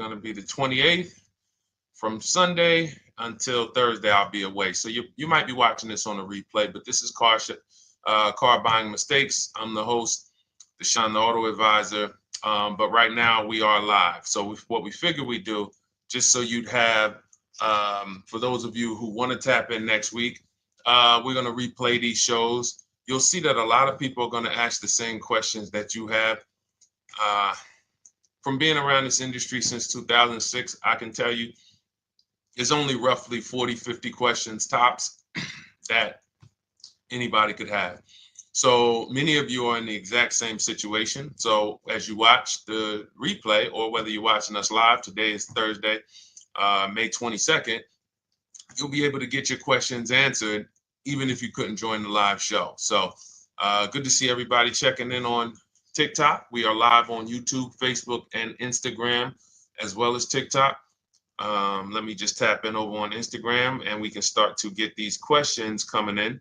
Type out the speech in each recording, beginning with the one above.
going to be the 28th. From Sunday until Thursday, I'll be away. So you might be watching this on a replay, but this is Car Buying Mistakes. I'm the host, Deshone the Auto Advisor. But right now we are live. So what we figured we'd do, just so you'd have, for those of you who want to tap in next week, we're going to replay these shows. You'll see that a lot of people are going to ask the same questions that you have. From being around this industry since 2006, I can tell you, there's only roughly 40, 50 questions tops that anybody could have. So many of you are in the exact same situation. So as you watch the replay, or whether you're watching us live, today is Thursday, May 22nd, you'll be able to get your questions answered, even if you couldn't join the live show. So good to see everybody checking in on TikTok. We are live on YouTube, Facebook, and Instagram, as well as TikTok. Let me just tap in over on Instagram and we can start to get these questions coming in.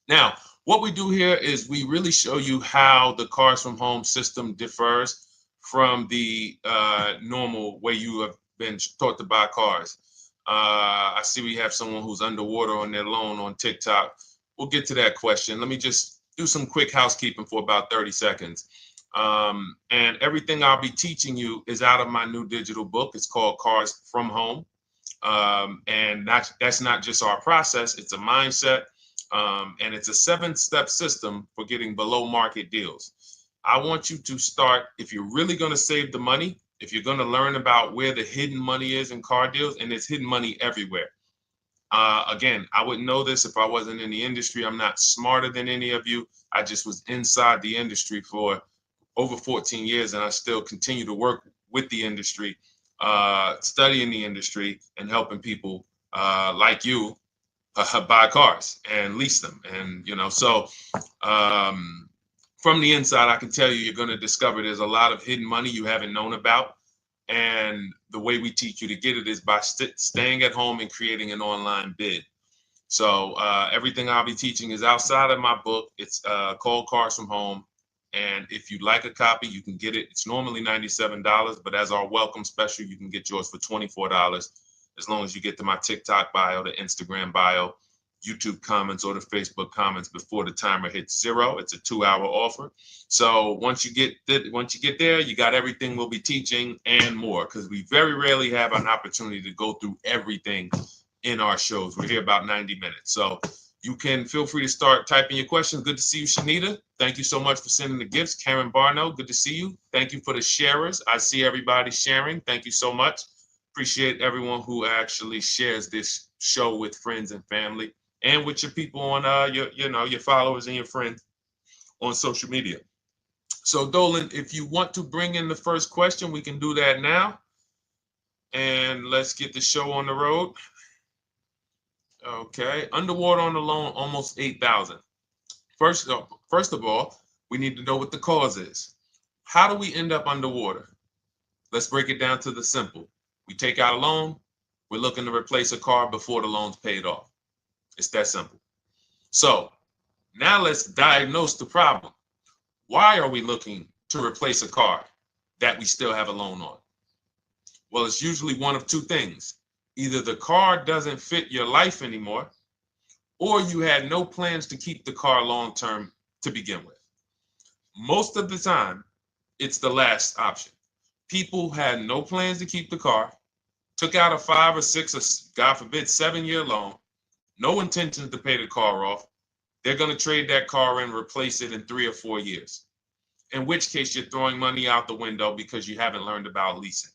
Now, what we do here is we really show you how the Cars from Home system differs from the normal way you have been taught to buy cars. I see we have someone who's underwater on their loan on TikTok. We'll get to that question. Let me just do some quick housekeeping for about 30 seconds. And everything I'll be teaching you is out of my new digital book. It's called Cars from Home. And that's not just our process, it's a mindset. And it's a 7-step system for getting below market deals. I want you to start, if you're really going to save the money, if you're going to learn about where the hidden money is in car deals, and there's hidden money everywhere. Again, I wouldn't know this if I wasn't in the industry. I'm not smarter than any of you. I just was inside the industry for over 14 years, and I still continue to work with the industry, studying the industry and helping people like you buy cars and lease them. And, so from the inside, I can tell you, you're going to discover there's a lot of hidden money you haven't known about. And the way we teach you to get it is by staying at home and creating an online bid. So everything I'll be teaching is outside of my book. It's called Cars from Home. And if you'd like a copy, you can get it. It's normally $97, but as our welcome special, you can get yours for $24, as long as you get to my TikTok bio, the Instagram bio, YouTube comments, or the Facebook comments before the timer hits 0. It's a 2-hour offer. So once you get there, you got everything we'll be teaching and more, because we very rarely have an opportunity to go through everything in our shows. We're here about 90 minutes. So you can feel free to start typing your questions. Good to see you, Shanita. Thank you so much for sending the gifts. Karen Barno, good to see you. Thank you for the sharers. I see everybody sharing. Thank you so much. Appreciate everyone who actually shares this show with friends and family, and with your people on your followers and your friends on social media. So Dolan, if you want to bring in the first question, we can do that now. And let's get the show on the road. Okay, underwater on the loan, almost 8,000. First of all, we need to know what the cause is. How do we end up underwater? Let's break it down to the simple. We take out a loan, we're looking to replace a car before the loan's paid off. It's that simple. So now let's diagnose the problem. Why are we looking to replace a car that we still have a loan on? Well, it's usually one of two things. Either the car doesn't fit your life anymore, or you had no plans to keep the car long-term to begin with. Most of the time, it's the last option. People had no plans to keep the car, took out a 5 or 6 or God forbid 7-year loan, no intentions to pay the car off. They're going to trade that car in, replace it in 3 or 4 years. In which case you're throwing money out the window because you haven't learned about leasing.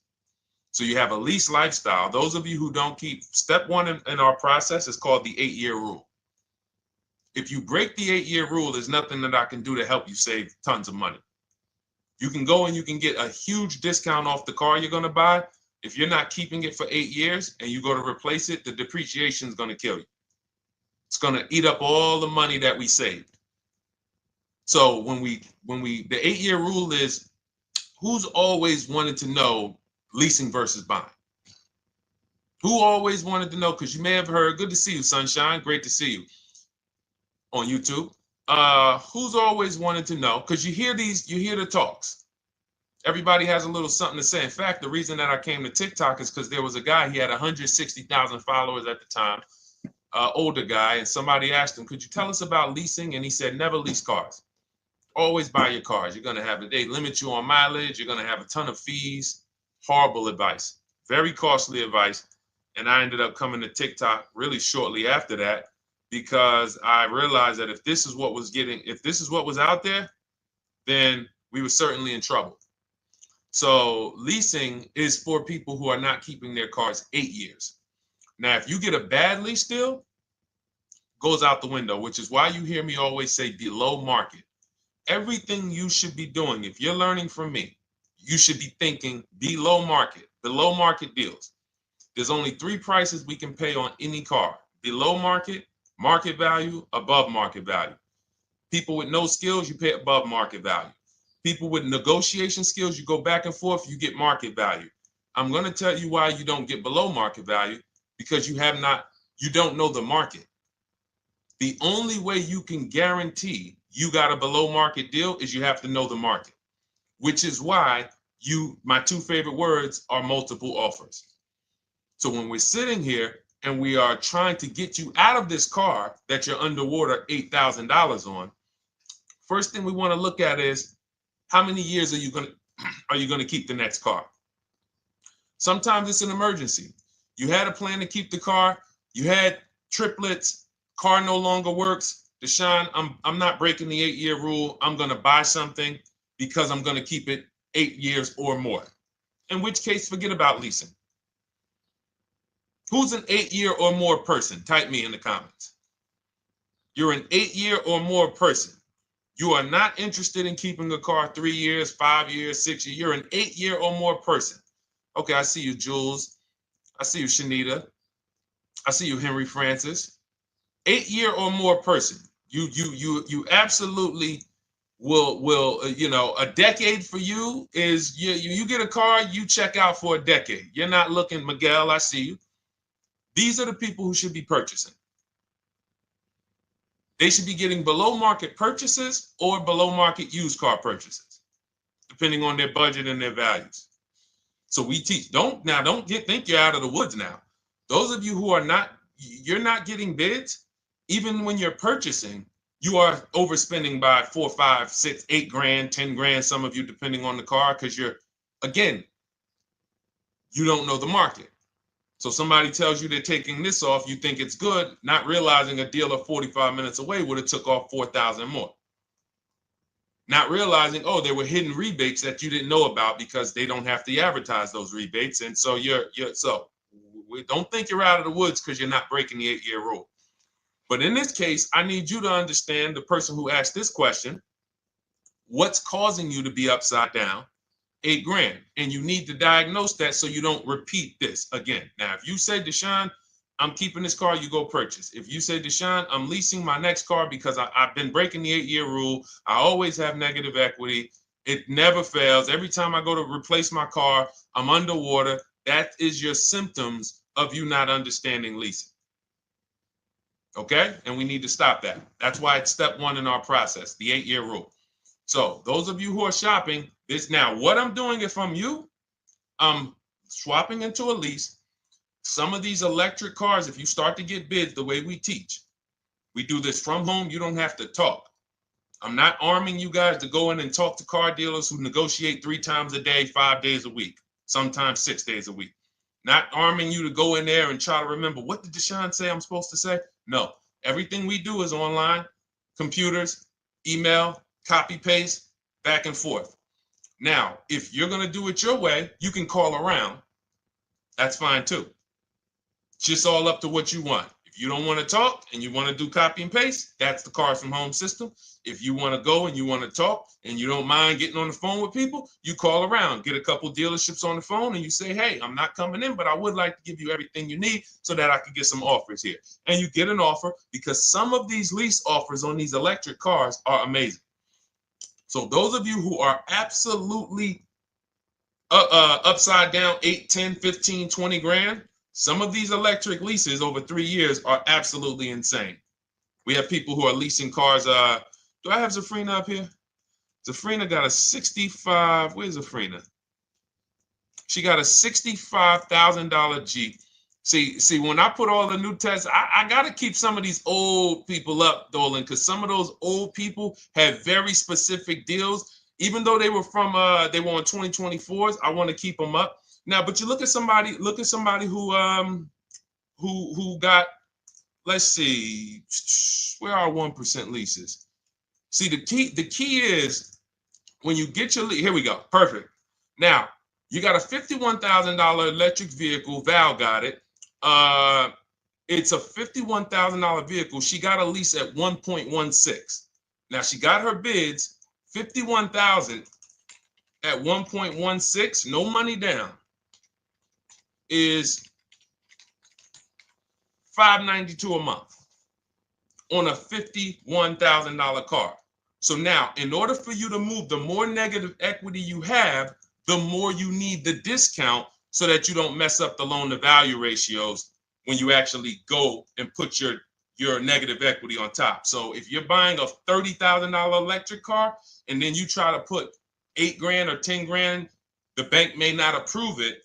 So you have a lease lifestyle. Those of you who don't keep, step 1 in our process is called the 8-year rule. If you break the 8-year rule, there's nothing that I can do to help you save tons of money. You can go and you can get a huge discount off the car you're going to buy. If you're not keeping it for 8 years and you go to replace it, the depreciation is going to kill you. It's going to eat up all the money that we saved. So the 8-year rule is, who's always wanted to know leasing versus buying? Who always wanted to know? Because you may have heard, good to see you, Sunshine. Great to see you on YouTube. Who's always wanted to know? Because you hear the talks. Everybody has a little something to say. In fact, the reason that I came to TikTok is because there was a guy, he had 160,000 followers at the time, older guy, and somebody asked him, could you tell us about leasing? And he said, never lease cars. Always buy your cars. You're going to have they limit you on mileage. You're going to have a ton of fees. Horrible advice. Very costly advice. And I ended up coming to TikTok really shortly after that because I realized that if this is what was out there, then we were certainly in trouble. So leasing is for people who are not keeping their cars 8 years. Now, if you get a bad lease deal, goes out the window, which is why you hear me always say below market. Everything you should be doing, if you're learning from me, you should be thinking below market deals. There's only 3 prices we can pay on any car: below market, market value, above market value. People with no skills, you pay above market value. People with negotiation skills, you go back and forth, you get market value. I'm going to tell you why you don't get below market value, because you don't know the market. The only way you can guarantee you got a below market deal is you have to know the market, which is why my 2 favorite words are multiple offers. So when we're sitting here and we are trying to get you out of this car that you're underwater $8,000 on, first thing we want to look at is how many years are you going to keep the next car? Sometimes it's an emergency. You had a plan to keep the car, you had triplets, car no longer works. Deshone, I'm not breaking the 8-year rule. I'm going to buy something because I'm going to keep it 8 years or more. In which case, forget about leasing. Who's an 8-year or more person? Type me in the comments. You're an 8-year or more person. You are not interested in keeping a car 3 years, 5 years, 6 years. You're an 8-year or more person. Okay, I see you, Jules. I see you, Shanita. I see you, Henry Francis. 8-year or more person. You absolutely will a decade for you is you get a car, you check out for a decade. You're not looking, Miguel, I see you. These are the people who should be purchasing. They should be getting below market purchases or below market used car purchases, depending on their budget and their values. So we teach, think you're out of the woods now. Those of you who you're not getting bids, even when you're purchasing, you are overspending by 4, 5, 6, 8 grand, 10 grand, some of you, depending on the car, because you don't know the market. So somebody tells you they're taking this off, you think it's good, not realizing a dealer 45 minutes away would have took off 4,000 more. Not realizing, there were hidden rebates that you didn't know about because they don't have to advertise those rebates. And so we don't think you're out of the woods because you're not breaking the 8-year rule. But in this case, I need you to understand, the person who asked this question, what's causing you to be upside down 8 grand? And you need to diagnose that so you don't repeat this again. Now, if you say, Deshone, I'm keeping this car, you go purchase. If you say, Deshone, I'm leasing my next car because I've been breaking the 8-year rule, I always have negative equity, it never fails. Every time I go to replace my car, I'm underwater. That is your symptoms of you not understanding leasing. Okay? And we need to stop that. That's why it's step 1 in our process, the 8-year rule. So those of you who are shopping this now, what I'm doing, if I'm you, I'm swapping into a lease. Some of these electric cars, if you start to get bids the way we teach, we do this from home, you don't have to talk. I'm not arming you guys to go in and talk to car dealers who negotiate 3 times a day, 5 days a week, sometimes 6 days a week. Not arming you to go in there and try to remember, what did Deshone say I'm supposed to say? No, everything we do is online, computers, email, copy, paste, back and forth. Now, if you're going to do it your way, you can call around. That's fine too. It's just all up to what you want. If you don't want to talk and you want to do copy and paste, that's the Cars from Home system. If you want to go and you want to talk and you don't mind getting on the phone with people, you call around, get a couple dealerships on the phone, and you say, hey, I'm not coming in, but I would like to give you everything you need so that I can get some offers here. And you get an offer, because some of these lease offers on these electric cars are amazing. So those of you who are absolutely upside down 8, 10, 15, 20 grand, some of these electric leases over 3 years are absolutely insane. We have people who are leasing cars. Do I have Zafrina up here? Zafrina got a 65. Where's Zafrina? She got a $65,000 Jeep. See, when I put all the new tests, I got to keep some of these old people up, Dolan, because some of those old people have very specific deals. Even though they were on 2024s, I want to keep them up. Now, but you look at somebody who got, let's see, where are 1% leases? See, the key is when you get your lease, here we go, perfect. Now, you got a $51,000 electric vehicle, Val got it. It's a $51,000 vehicle. She got a lease at 1.16. Now she got her bids, 51,000 at 1.16, no money down, is $592 a month on a $51,000 car. So now, in order for you to move, the more negative equity you have, the more you need the discount so that you don't mess up the loan to value ratios when you actually go and put your negative equity on top. So if you're buying a $30,000 electric car and then you try to put $8,000 or $10,000, the bank may not approve it,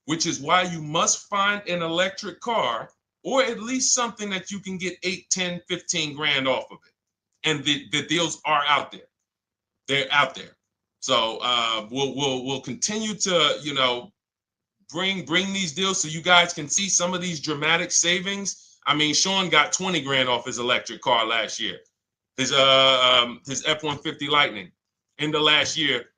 which is why you must find an electric car or at least something that you can get 8, 10, 15 grand off of it. And the deals are out there. They're out there. So we'll continue to, bring these deals so you guys can see some of these dramatic savings. I mean, Sean got 20 grand off his electric car last year. His F-150 Lightning in the last year,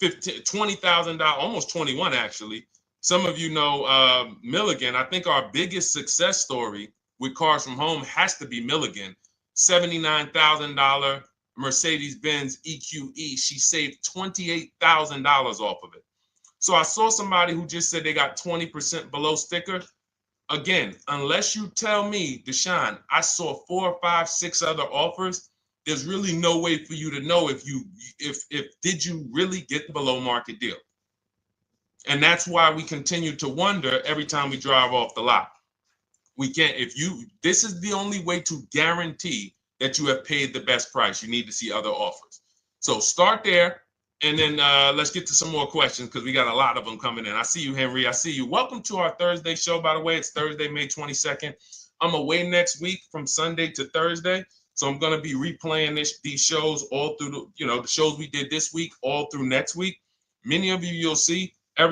$20,000, almost 21 actually. Some of you know Milligan. I think our biggest success story with Cars from Home has to be Milligan. $79,000 Mercedes-Benz EQE. She saved $28,000 off of it. So I saw somebody who just said they got 20% below sticker. Again, unless you tell me, Deshone, I saw 4, 5, 6 other offers, there's really no way for you to know if did you really get the below market deal. And that's why we continue to wonder every time we drive off the lot. We can't, this is the only way to guarantee that you have paid the best price. You need to see other offers. So start there. And then let's get to some more questions because we got a lot of them coming in. I see you, Henry. I see you. Welcome to our Thursday show, by the way. It's Thursday, May 22nd. I'm away next week from Sunday to Thursday. So I'm going to be replaying these shows all through, the shows we did this week, all through next week. Many of you, you'll see, a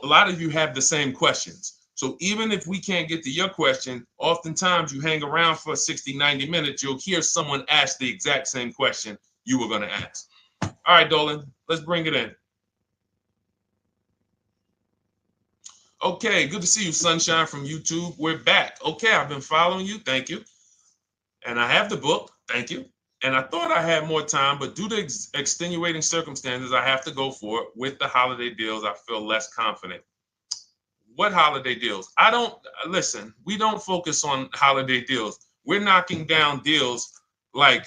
lot of you have the same questions. So even if we can't get to your question, oftentimes you hang around for 60, 90 minutes, you'll hear someone ask the exact same question you were going to ask. All right, Dolan, let's bring it in. Okay, good to see you, Sunshine from YouTube. We're back. Okay, I've been following you. Thank you. And I have the book. Thank you. And I thought I had more time, but due to extenuating circumstances, I have to go for it. With the holiday deals, I feel less confident. What holiday deals? Listen, we don't focus on holiday deals. We're knocking down deals like,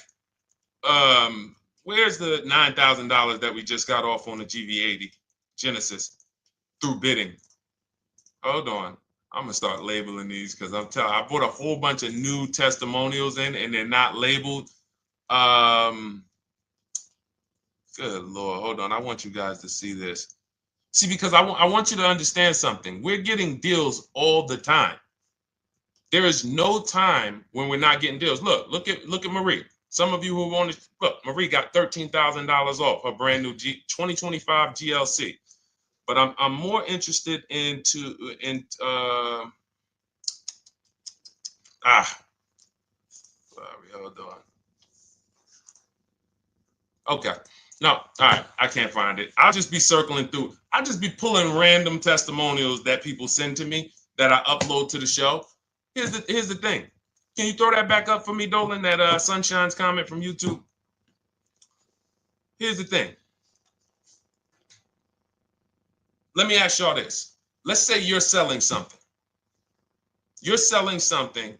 where's the $9,000 that we just got off on the GV80 Genesis through bidding? Hold on. I'm going to start labeling these because I bought a whole bunch of new testimonials in and they're not labeled. Good Lord. Hold on. I want you guys to see this. See, because I want you to understand something. We're getting deals all the time. There is no time when we're not getting deals. Look at Marie. Some of you who want to look, Marie got $13,000 off her brand new 2025 GLC. But I'm more interested sorry, hold on. Okay. No, all right, I can't find it. I'll just be circling through. I'll just be pulling random testimonials that people send to me that I upload to the show. Here's the thing. Can you throw that back up for me, Dolan, that Sunshine's comment from YouTube? Here's the thing. Let me ask y'all this. Let's say you're selling something. You're selling something.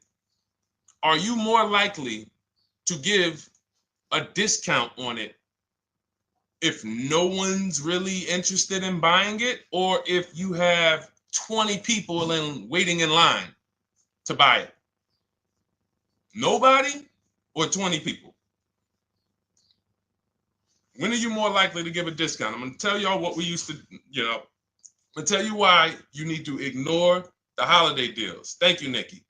Are you more likely to give a discount on it if no one's really interested in buying it, or if you have 20 people waiting in line to buy it? Nobody or 20 people? When are you more likely to give a discount? I'm going to tell y'all what we used to, I'm going to tell you why you need to ignore the holiday deals. Thank you, Nikki.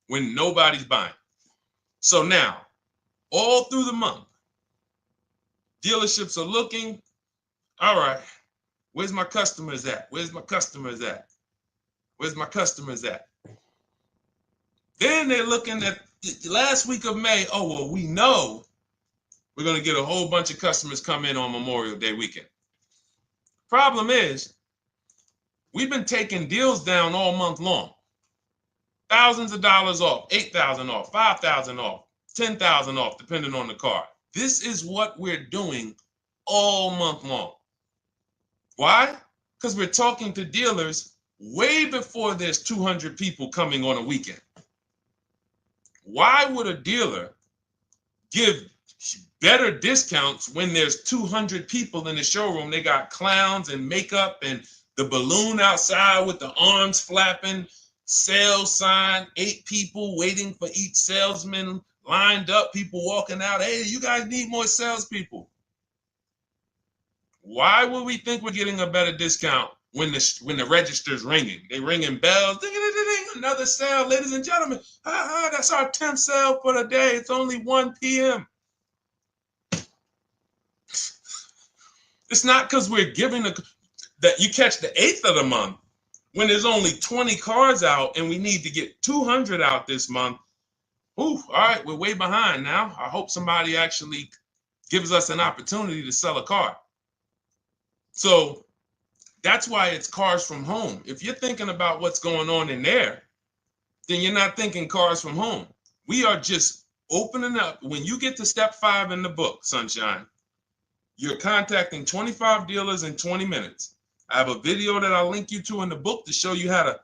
When nobody's buying. So now, all through the month, dealerships are looking, all right, where's my customers at? Where's my customers at? Where's my customers at? Then they're looking at the last week of May. Oh, well, we know we're going to get a whole bunch of customers come in on Memorial Day weekend. Problem is, we've been taking deals down all month long. Thousands of dollars off, 8,000 off, 5,000 off, 10,000 off, depending on the car. This is what we're doing all month long. Why? Because we're talking to dealers way before there's 200 people coming on a weekend. Why would a dealer give better discounts when there's 200 people in the showroom? They got clowns and makeup and the balloon outside with the arms flapping, sales sign, 8 people waiting for each salesman lined up, people walking out. Hey, you guys need more salespeople. Why would we think we're getting a better discount when the register's ringing? They ringing bells, ding, ding, ding, ding, another sale, ladies and gentlemen. That's our 10th sale for the day. It's only 1 p.m. It's not because we're giving that you catch the 8th of the month when there's only 20 cars out and we need to get 200 out this month. Ooh, all right, we're way behind now. I hope somebody actually gives us an opportunity to sell a car. So that's why it's cars from home. If you're thinking about what's going on in there, then you're not thinking cars from home. We are just opening up. When you get to step 5 in the book, Sunshine, you're contacting 25 dealers in 20 minutes. I have a video that I'll link you to in the book to show you how to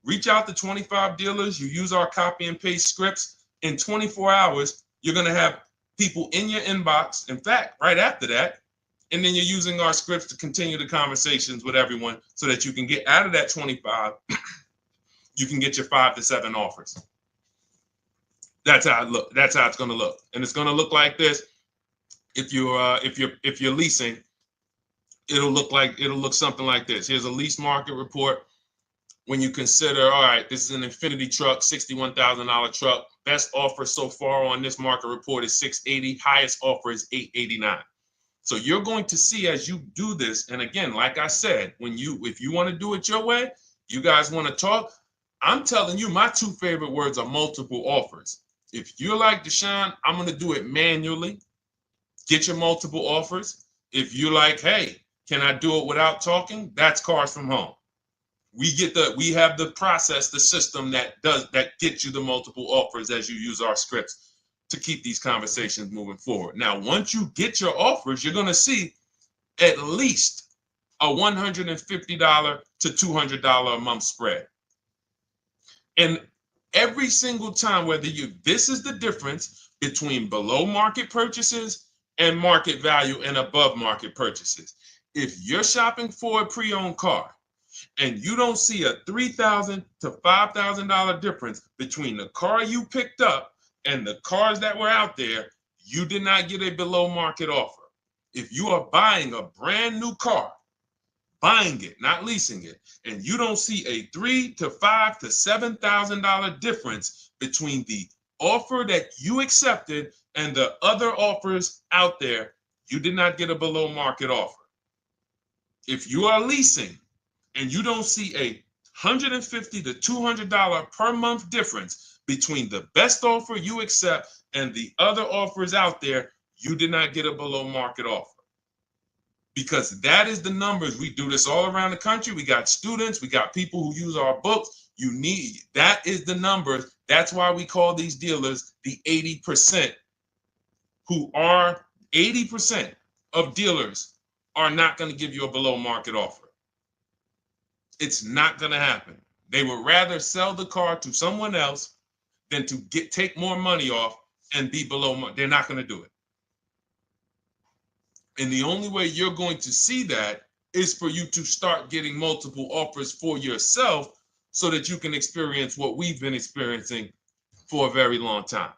reach out to 25 dealers. You use our copy and paste scripts. In 24 hours, you're going to have people in your inbox. In fact, right after that, and then you're using our scripts to continue the conversations with everyone so that you can get out of that 25, you can get your 5 to 7 offers. That's how it look. That's how it's going to look. And it's going to look like this. If you're leasing, it'll look something like this. Here's a lease market report. When you consider, all right, this is an Infinity truck, $61,000 truck. Best offer so far on this market report is $680. Highest offer is $889. So you're going to see as you do this, and again, like I said, if you want to do it your way, you guys want to talk, I'm telling you, my 2 favorite words are multiple offers. If you're like Deshone, I'm going to do it manually. Get your multiple offers. If you're like, hey, can I do it without talking? That's cars from home. We have the process, the system that gets you the multiple offers as you use our scripts to keep these conversations moving forward. Now, once you get your offers, you're going to see at least a $150 to $200 a month spread. And every single time, this is the difference between below market purchases and market value and above market purchases. If you're shopping for a pre-owned car and you don't see a $3,000 to $5,000 difference between the car you picked up and the cars that were out there, you did not get a below market offer. If you are buying a brand new car, buying it, not leasing it, and you don't see a $3,000 to $5,000 to $7,000 difference between the offer that you accepted and the other offers out there, you did not get a below market offer. If you are leasing and you don't see a $150 to $200 per month difference between the best offer you accept and the other offers out there, you did not get a below market offer. Because that is the numbers. We do this all around the country. We got students, we got people who use our books. That is the numbers. That's why we call these dealers the 80%, who are 80% of dealers are not going to give you a below market offer. It's not going to happen. They would rather sell the car to someone else than to take more money off and be below market. They're not going to do it. And the only way you're going to see that is for you to start getting multiple offers for yourself so that you can experience what we've been experiencing for a very long time.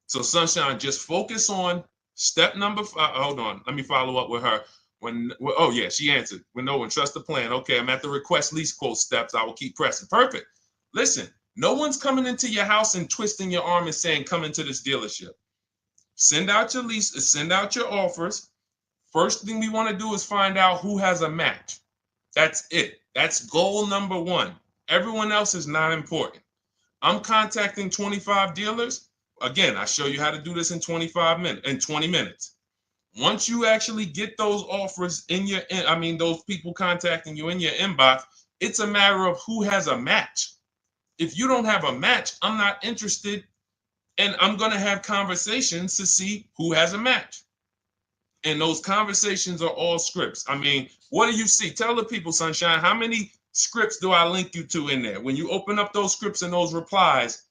So Sunshine, just focus on Step number 5. Hold on. Let me follow up with her. Oh yeah, she answered. When trust the plan. Okay, I'm at the request lease quote steps. I will keep pressing. Perfect. Listen, no one's coming into your house and twisting your arm and saying, come into this dealership. Send out your lease, send out your offers. First thing we want to do is find out who has a match. That's it. That's goal number 1. Everyone else is not important. I'm contacting 25 dealers. Again, I show you how to do this in 20 minutes. Once you actually get those offers those people contacting you in your inbox, it's a matter of who has a match. If you don't have a match, I'm not interested, and I'm going to have conversations to see who has a match. And those conversations are all scripts. I mean, what do you see? Tell the people, Sunshine, how many scripts do I link you to in there? When you open up those scripts and those replies,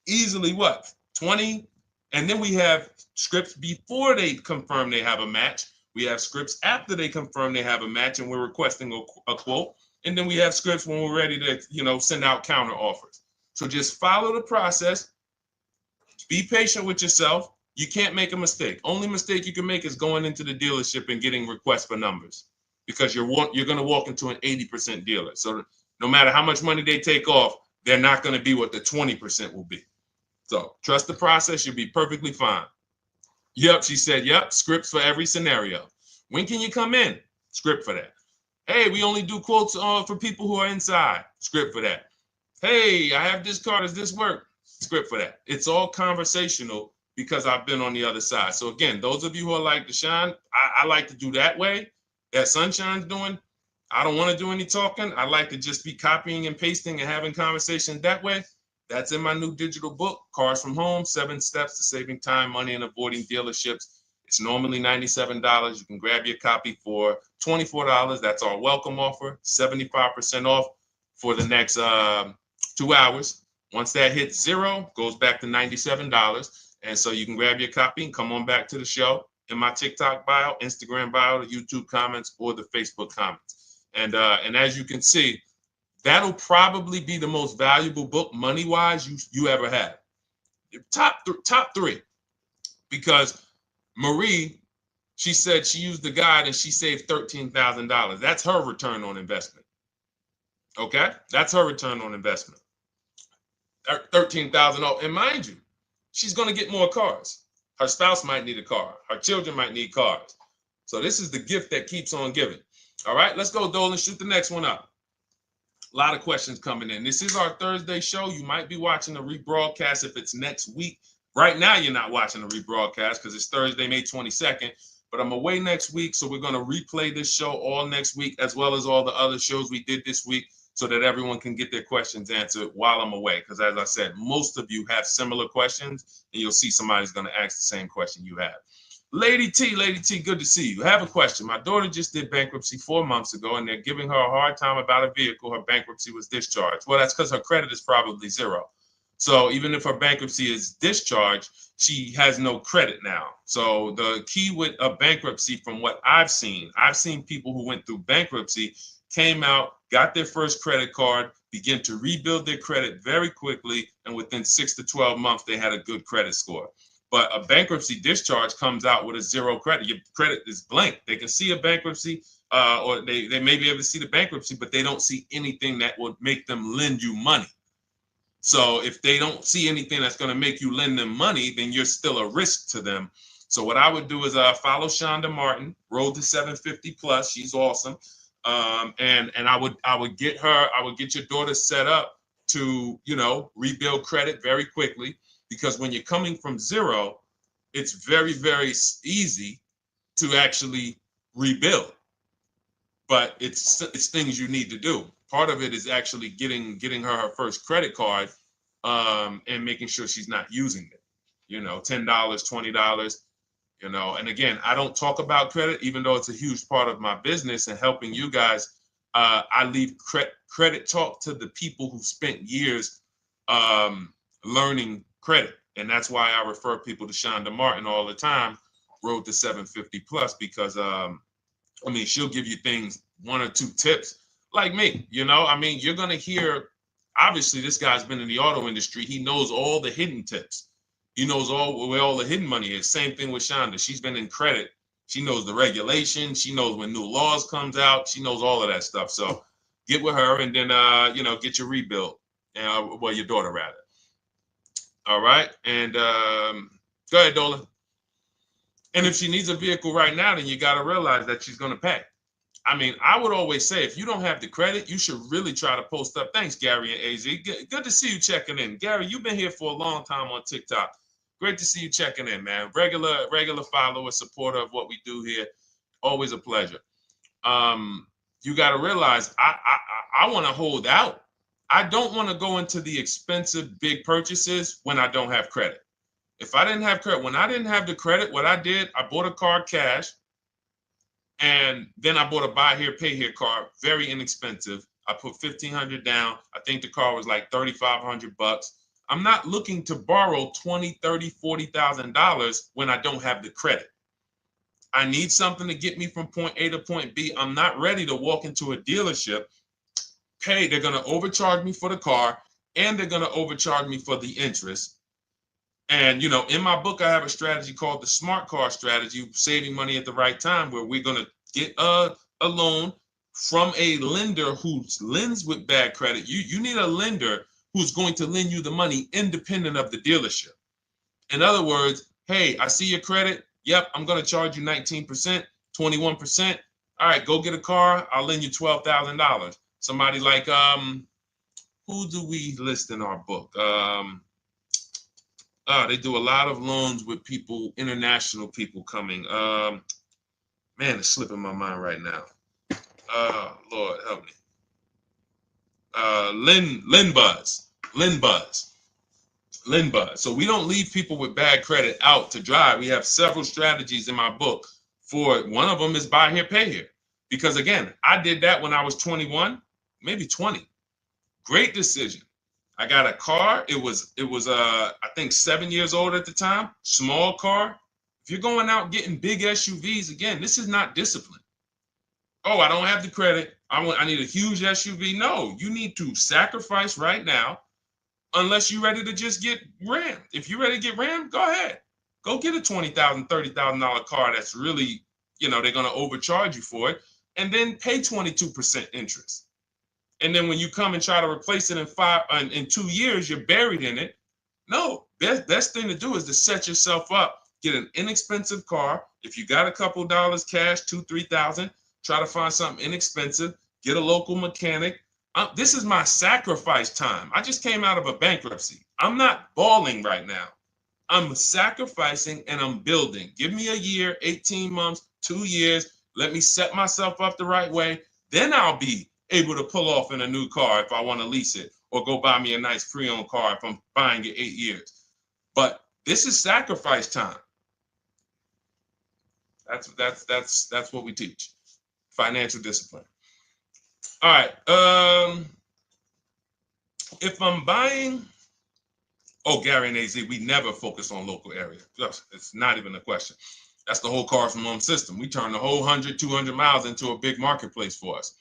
easily what? 20? And then we have scripts before they confirm they have a match. We have scripts after they confirm they have a match and we're requesting a quote. And then we have scripts when we're ready to, send out counter offers. So just follow the process. Be patient with yourself. You can't make a mistake. Only mistake you can make is going into the dealership and getting requests for numbers, because you're going to walk into an 80% dealer. So no matter how much money they take off, they're not going to be what the 20% will be. So trust the process. You'll be perfectly fine. Yep, she said, yep, scripts for every scenario. When can you come in? Script for that. Hey, we only do quotes for people who are inside. Script for that. Hey, I have this car. Does this work? Script for that. It's all conversational because I've been on the other side. So again, those of you who are like Deshone, I like to do that way, that Sunshine's doing. I don't want to do any talking. I like to just be copying and pasting and having conversations that way. That's in my new digital book, Cars from Home, 7 Steps to Saving Time, Money, and Avoiding Dealerships. It's normally $97. You can grab your copy for $24. That's our welcome offer, 75% off for the next 2 hours. Once that hits 0, goes back to $97. And so you can grab your copy and come on back to the show in my TikTok bio, Instagram bio, the YouTube comments, or the Facebook comments. And as you can see, that'll probably be the most valuable book money-wise you ever had. Top 3. Because Marie, she said she used the guide and she saved $13,000. That's her return on investment. Okay? That's her return on investment. $13,000. And mind you, she's going to get more cars. Her spouse might need a car. Her children might need cars. So this is the gift that keeps on giving. All right, let's go, Dolan. Shoot the next one up. A lot of questions coming in. This is our Thursday show. You might be watching the rebroadcast if it's next week. Right now, you're not watching the rebroadcast because it's Thursday, May 22nd. But I'm away next week, so we're going to replay this show all next week, as well as all the other shows we did this week, so that everyone can get their questions answered while I'm away. Because as I said, most of you have similar questions, and you'll see somebody's going to ask the same question you have. Lady T, good to see you. I have a question. My daughter just did bankruptcy 4 months ago, and they're giving her a hard time about a vehicle. Her bankruptcy was discharged. Well, that's because her credit is probably 0. So even if her bankruptcy is discharged, she has no credit now. So the key with a bankruptcy, from what I've seen people who went through bankruptcy, came out, got their first credit card, began to rebuild their credit very quickly, and within 6 to 12 months, they had a good credit score. But a bankruptcy discharge comes out with a 0 credit. Your credit is blank. They can see a bankruptcy, or they may be able to see the bankruptcy, but they don't see anything that would make them lend you money. So if they don't see anything that's going to make you lend them money, then you're still a risk to them. So what I would do is follow Shonda Martin, Road to 750 Plus. She's awesome. And I would get your daughter set up to, rebuild credit very quickly, because when you're coming from 0, it's very, very easy to actually rebuild. But it's things you need to do. Part of it is actually getting her first credit card, and making sure she's not using it. $10, $20. And again, I don't talk about credit, even though it's a huge part of my business and helping you guys. I leave credit talk to the people who spent years learning credit. And that's why I refer people to Shonda Martin all the time, Road to 750 Plus, because she'll give you things, 1 or 2 tips, like me. You're going to hear, obviously, this guy's been in the auto industry. He knows all the hidden tips, He knows where all the hidden money is. Same thing with Shonda. She's been in credit. She knows the regulation. She knows when new laws comes out. She knows all of that stuff. So get with her and then, get your rebuild. Well, your daughter rather. All right. And go ahead, Dolan. And if she needs a vehicle right now, then you got to realize that she's going to pay. I mean, I would always say if you don't have the credit, you should really try to post up. Thanks, Gary and AZ. Good to see you checking in. Gary, you've been here for a long time on TikTok. Great to see you checking in, man. Regular follower, supporter of what we do here. Always a pleasure. You got to realize I want to hold out. I don't want to go into the expensive big purchases when I don't have credit. If I didn't have credit, when I didn't have the credit, what I did, I bought a car cash, and then I bought a buy here, pay here card, very inexpensive. I put $1,500 down. I think the car was like $3,500. I'm not looking to borrow $20,000, $30,000, $40,000 when I don't have the credit. I need something to get me from point A to point B. I'm not ready to walk into a dealership, pay. They're going to overcharge me for the car, and they're going to overcharge me for the interest. And, in my book, I have a strategy called the smart car strategy, saving money at the right time, where we're going to get a loan from a lender who lends with bad credit. You need a lender who's going to lend you the money independent of the dealership. In other words, hey, I see your credit. Yep, I'm going to charge you 19%, 21%. All right, go get a car. I'll lend you $12,000. Somebody like, who do we list in our book? They do a lot of loans with people, international people coming. Man, it's slipping my mind right now. Lord help me. Linbuzz. So we don't leave people with bad credit out to dry. We have several strategies in my book for it. One of them is buy here, pay here. Because again, I did that when I was 21, maybe 20. Great decision. I got a car. It was I think 7 years old at the time. Small car. If you're going out getting big SUVs, again, this is not discipline. Oh, I don't have the credit. I need a huge SUV. No, you need to sacrifice right now, unless you're ready to just get rammed. If you're ready to get rammed, go ahead. Go get a $20,000, $30,000 car that's really, they're going to overcharge you for it, and then pay 22% interest. And then when you come and try to replace it in 2 years, you're buried in it. No, best thing to do is to set yourself up. Get an inexpensive car. If you got a couple dollars cash, $2,000, $3,000, try to find something inexpensive. Get a local mechanic. This is my sacrifice time. I just came out of a bankruptcy. I'm not balling right now. I'm sacrificing and I'm building. Give me a year, 18 months, 2 years. Let me set myself up the right way. Then I'll be able to pull off in a new car if I want to lease it, or go buy me a nice pre-owned car if I'm buying it 8 years. But this is sacrifice time. That's what we teach. Financial discipline. All right. If I'm buying, Gary and AZ, we never focus on local area. It's not even a question. That's the whole car from home system. We turn the whole 100, 200 miles into a big marketplace for us.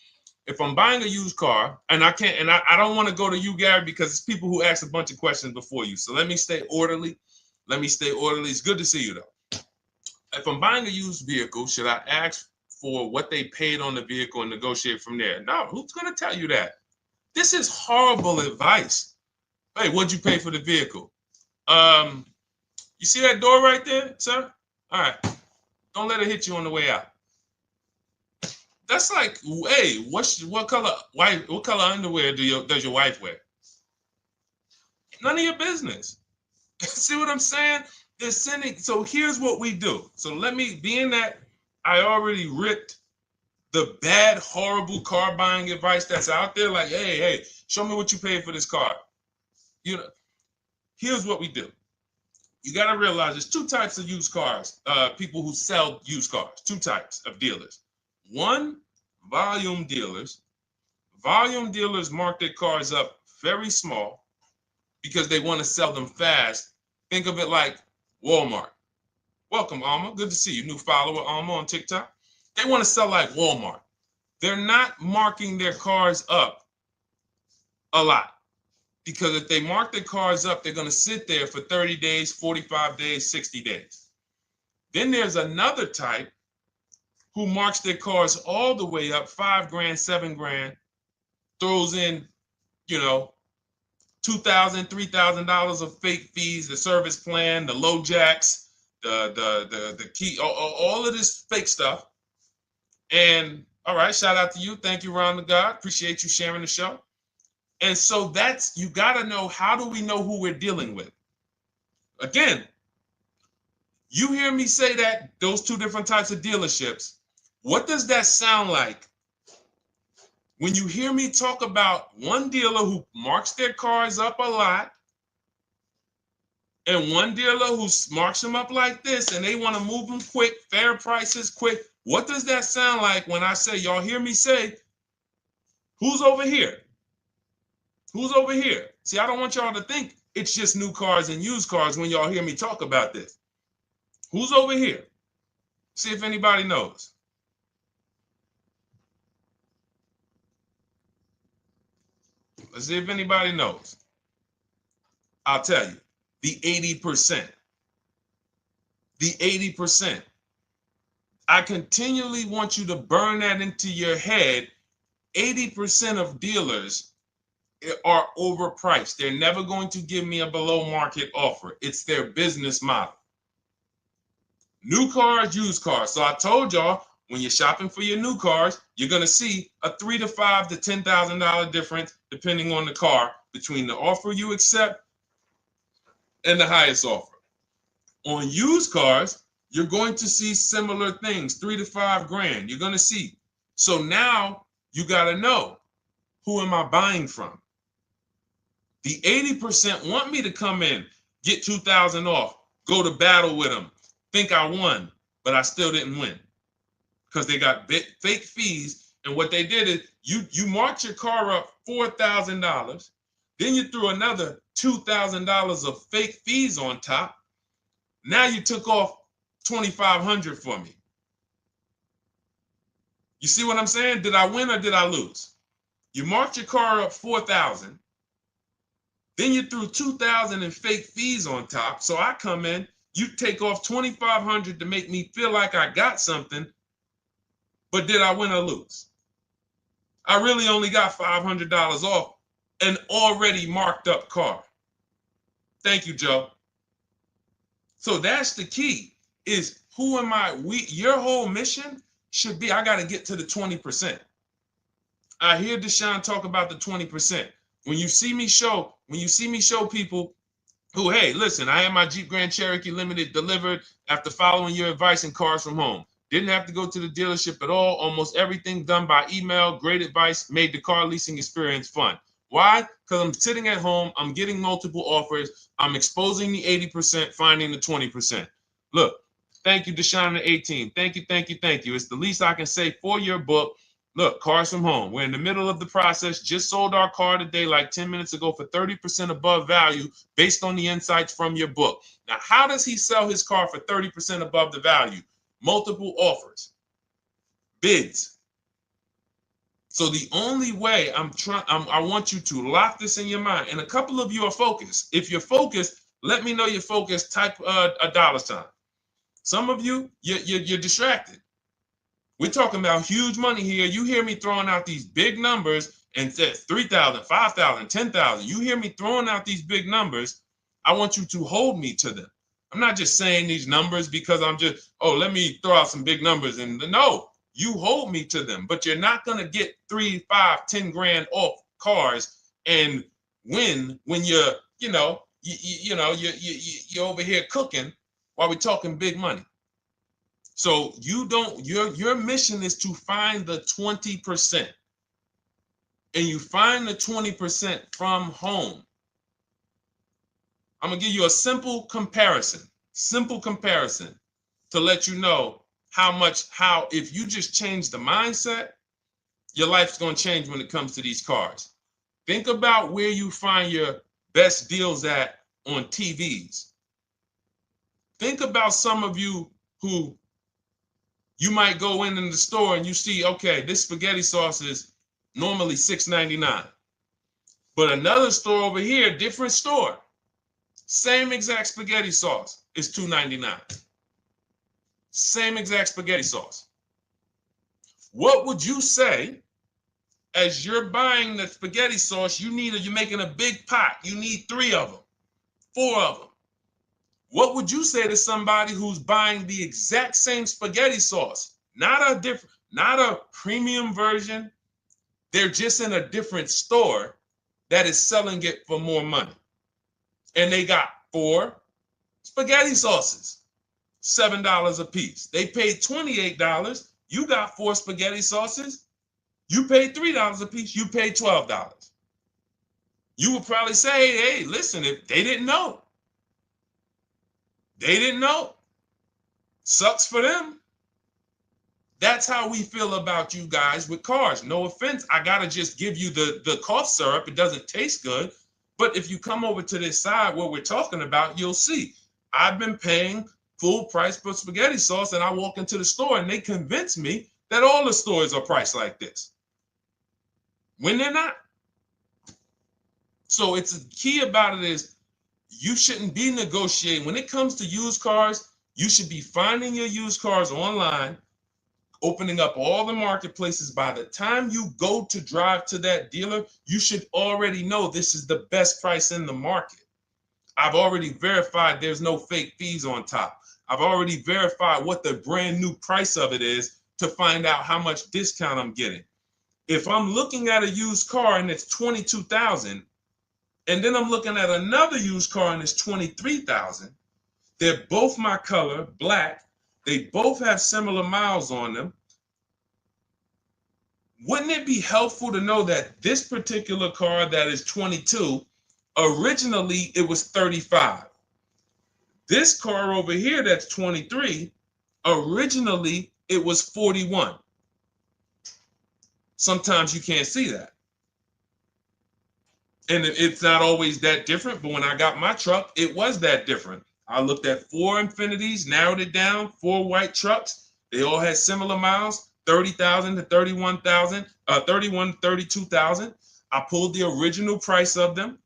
If I'm buying a used car, and I can't, and I don't want to go to you, Gary, because it's people who ask a bunch of questions before you. So let me stay orderly. It's good to see you, though. If I'm buying a used vehicle, should I ask for what they paid on the vehicle and negotiate from there? No, who's going to tell you that? This is horrible advice. Hey, what'd you pay for the vehicle? You see that door right there, sir? All right. Don't let it hit you on the way out. That's like, hey, what color underwear does your wife wear? None of your business. See what I'm saying? They're sending. So here's what we do. So let me, being that I already ripped the bad, horrible car buying advice that's out there, like, hey, show me what you paid for this car. Here's what we do. You got to realize there's two types of used cars, people who sell used cars, two types of dealers. One, volume dealers. Volume dealers mark their cars up very small because they want to sell them fast. Think of it like Walmart. Welcome, Alma. Good to see you. New follower, Alma, on TikTok. They want to sell like Walmart. They're not marking their cars up a lot. Because if they mark their cars up, they're going to sit there for 30 days, 45 days, 60 days. Then there's another type who marks their cars all the way up, 5 grand, 7 grand, throws in, you know, $2,000, $3,000 of fake fees, the service plan, the low jacks, the key, all of this fake stuff. And all right, shout out to you. Thank you, Ron the God. Appreciate you sharing the show. And so that's, you got to know, how do we know who we're dealing with? Again, you hear me say that, those two different types of dealerships. What does that sound like when you hear me talk about one dealer who marks their cars up a lot and one dealer who marks them up like this and they want to move them quick, fair prices, quick? What does that sound like when I say, y'all hear me say, who's over here? Who's over here? See, I don't want y'all to think it's just new cars and used cars when y'all hear me talk about this. Who's over here? See if anybody knows. Let's see if anybody knows. I'll tell you, the 80%. The 80%. I continually want you to burn that into your head. 80% of dealers are overpriced. They're never going to give me a below market offer. It's their business model. New cars, used cars. So I told y'all, when you're shopping for your new cars, you're going to see a $3,000 to $5,000 to $10,000 difference, depending on the car, between the offer you accept and the highest offer. On used cars, you're going to see similar things, 3 to 5 grand. You're going to see. So now you got to know, who am I buying from? The 80% want me to come in, get 2,000 off, go to battle with them, think I won, but I still didn't win because they got fake fees. And what they did is you marked your car up $4,000, then you threw another $2,000 of fake fees on top. Now you took off $2,500 for me. You see what I'm saying? Did I win or did I lose? You marked your car up $4,000. Then you threw $2,000 in fake fees on top. So I come in, you take off $2,500 to make me feel like I got something. But did I win or lose? I really only got $500 off an already marked up car. Thank you, Joe. So that's the key, is who am I? Your whole mission should be, I got to get to the 20%. I hear Deshone talk about the 20%. When you see me show people who, hey, listen, I had my Jeep Grand Cherokee Limited delivered after following your advice and cars from home. Didn't have to go to the dealership at all. Almost everything done by email. Great advice. Made the car leasing experience fun. Why? Because I'm sitting at home. I'm getting multiple offers. I'm exposing the 80%, finding the 20%. Look, thank you, Deshone the 18. Thank you, thank you, thank you. It's the least I can say for your book. Look, cars from home. We're in the middle of the process. Just sold our car today, like 10 minutes ago, for 30% above value based on the insights from your book. Now, how does he sell his car for 30% above the value? Multiple offers, bids. So the only way I want you to lock this in your mind. And a couple of you are focused. If you're focused, let me know you're focused. Type a $sign. Some of you, you're distracted. We're talking about huge money here. You hear me throwing out these big numbers and said 3,000, 5,000, 10,000. You hear me throwing out these big numbers. I want you to hold me to them. I'm not just saying these numbers because I'm just, let me throw out some big numbers. And no, you hold me to them, but you're not going to get 3, 5, 10 grand off cars and win when you're over here cooking while we're talking big money. So your mission is to find the 20%. And you find the 20% from home. I'm going to give you a simple comparison to let you know how if you just change the mindset, your life's going to change when it comes to these cars. Think about where you find your best deals at on TVs. Think about some of you who you might go in the store and you see, okay, this spaghetti sauce is normally $6.99. But another store over here, different store, same exact spaghetti sauce is $2.99. Same exact spaghetti sauce. What would you say as you're buying the spaghetti sauce? You're making a big pot. You need 3 of them, 4 of them. What would you say to somebody who's buying the exact same spaghetti sauce? Not a premium version. They're just in a different store that is selling it for more money. And they got 4 spaghetti sauces, $7 a piece. They paid $28. You got 4 spaghetti sauces. You paid $3 a piece. You paid $12. You would probably say, hey, listen, if they didn't know. They didn't know. Sucks for them. That's how we feel about you guys with cars. No offense. I got to just give you the cough syrup. It doesn't taste good. But if you come over to this side where we're talking about, you'll see. I've been paying full price for spaghetti sauce, and I walk into the store and they convince me that all the stores are priced like this, when they're not. So it's the key about it is you shouldn't be negotiating. When it comes to used cars, you should be finding your used cars online, opening up all the marketplaces. By the time you go to drive to that dealer, you should already know this is the best price in the market. I've already verified there's no fake fees on top. I've already verified what the brand new price of it is to find out how much discount I'm getting. If I'm looking at a used car and it's $22,000, and then I'm looking at another used car and it's $23,000, they're both my color, black. They both have similar miles on them. Wouldn't it be helpful to know that this particular car that is 22, originally it was 35. This car over here that's 23, originally it was 41. Sometimes you can't see that. And it's not always that different, but when I got my truck, it was that different. I looked at 4 Infinities, narrowed it down, 4 white trucks. They all had similar miles, 30,000 to 31,000, 31 to 32,000. I pulled the original price of them,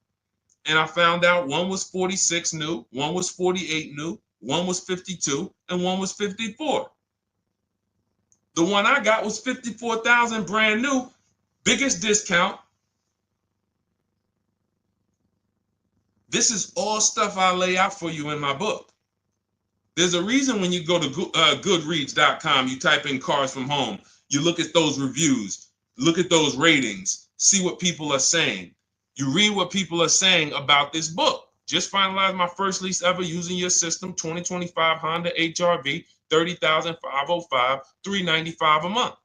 and I found out one was 46 new, one was 48 new, one was 52, and one was 54. The one I got was 54,000 brand new, biggest discount. This is all stuff I lay out for you in my book. There's a reason when you go to Goodreads.com, you type in cars from home, you look at those reviews, look at those ratings, see what people are saying. You read what people are saying about this book. Just finalized my first lease ever using your system, 2025 Honda HR-V, 30,505, $395 a month.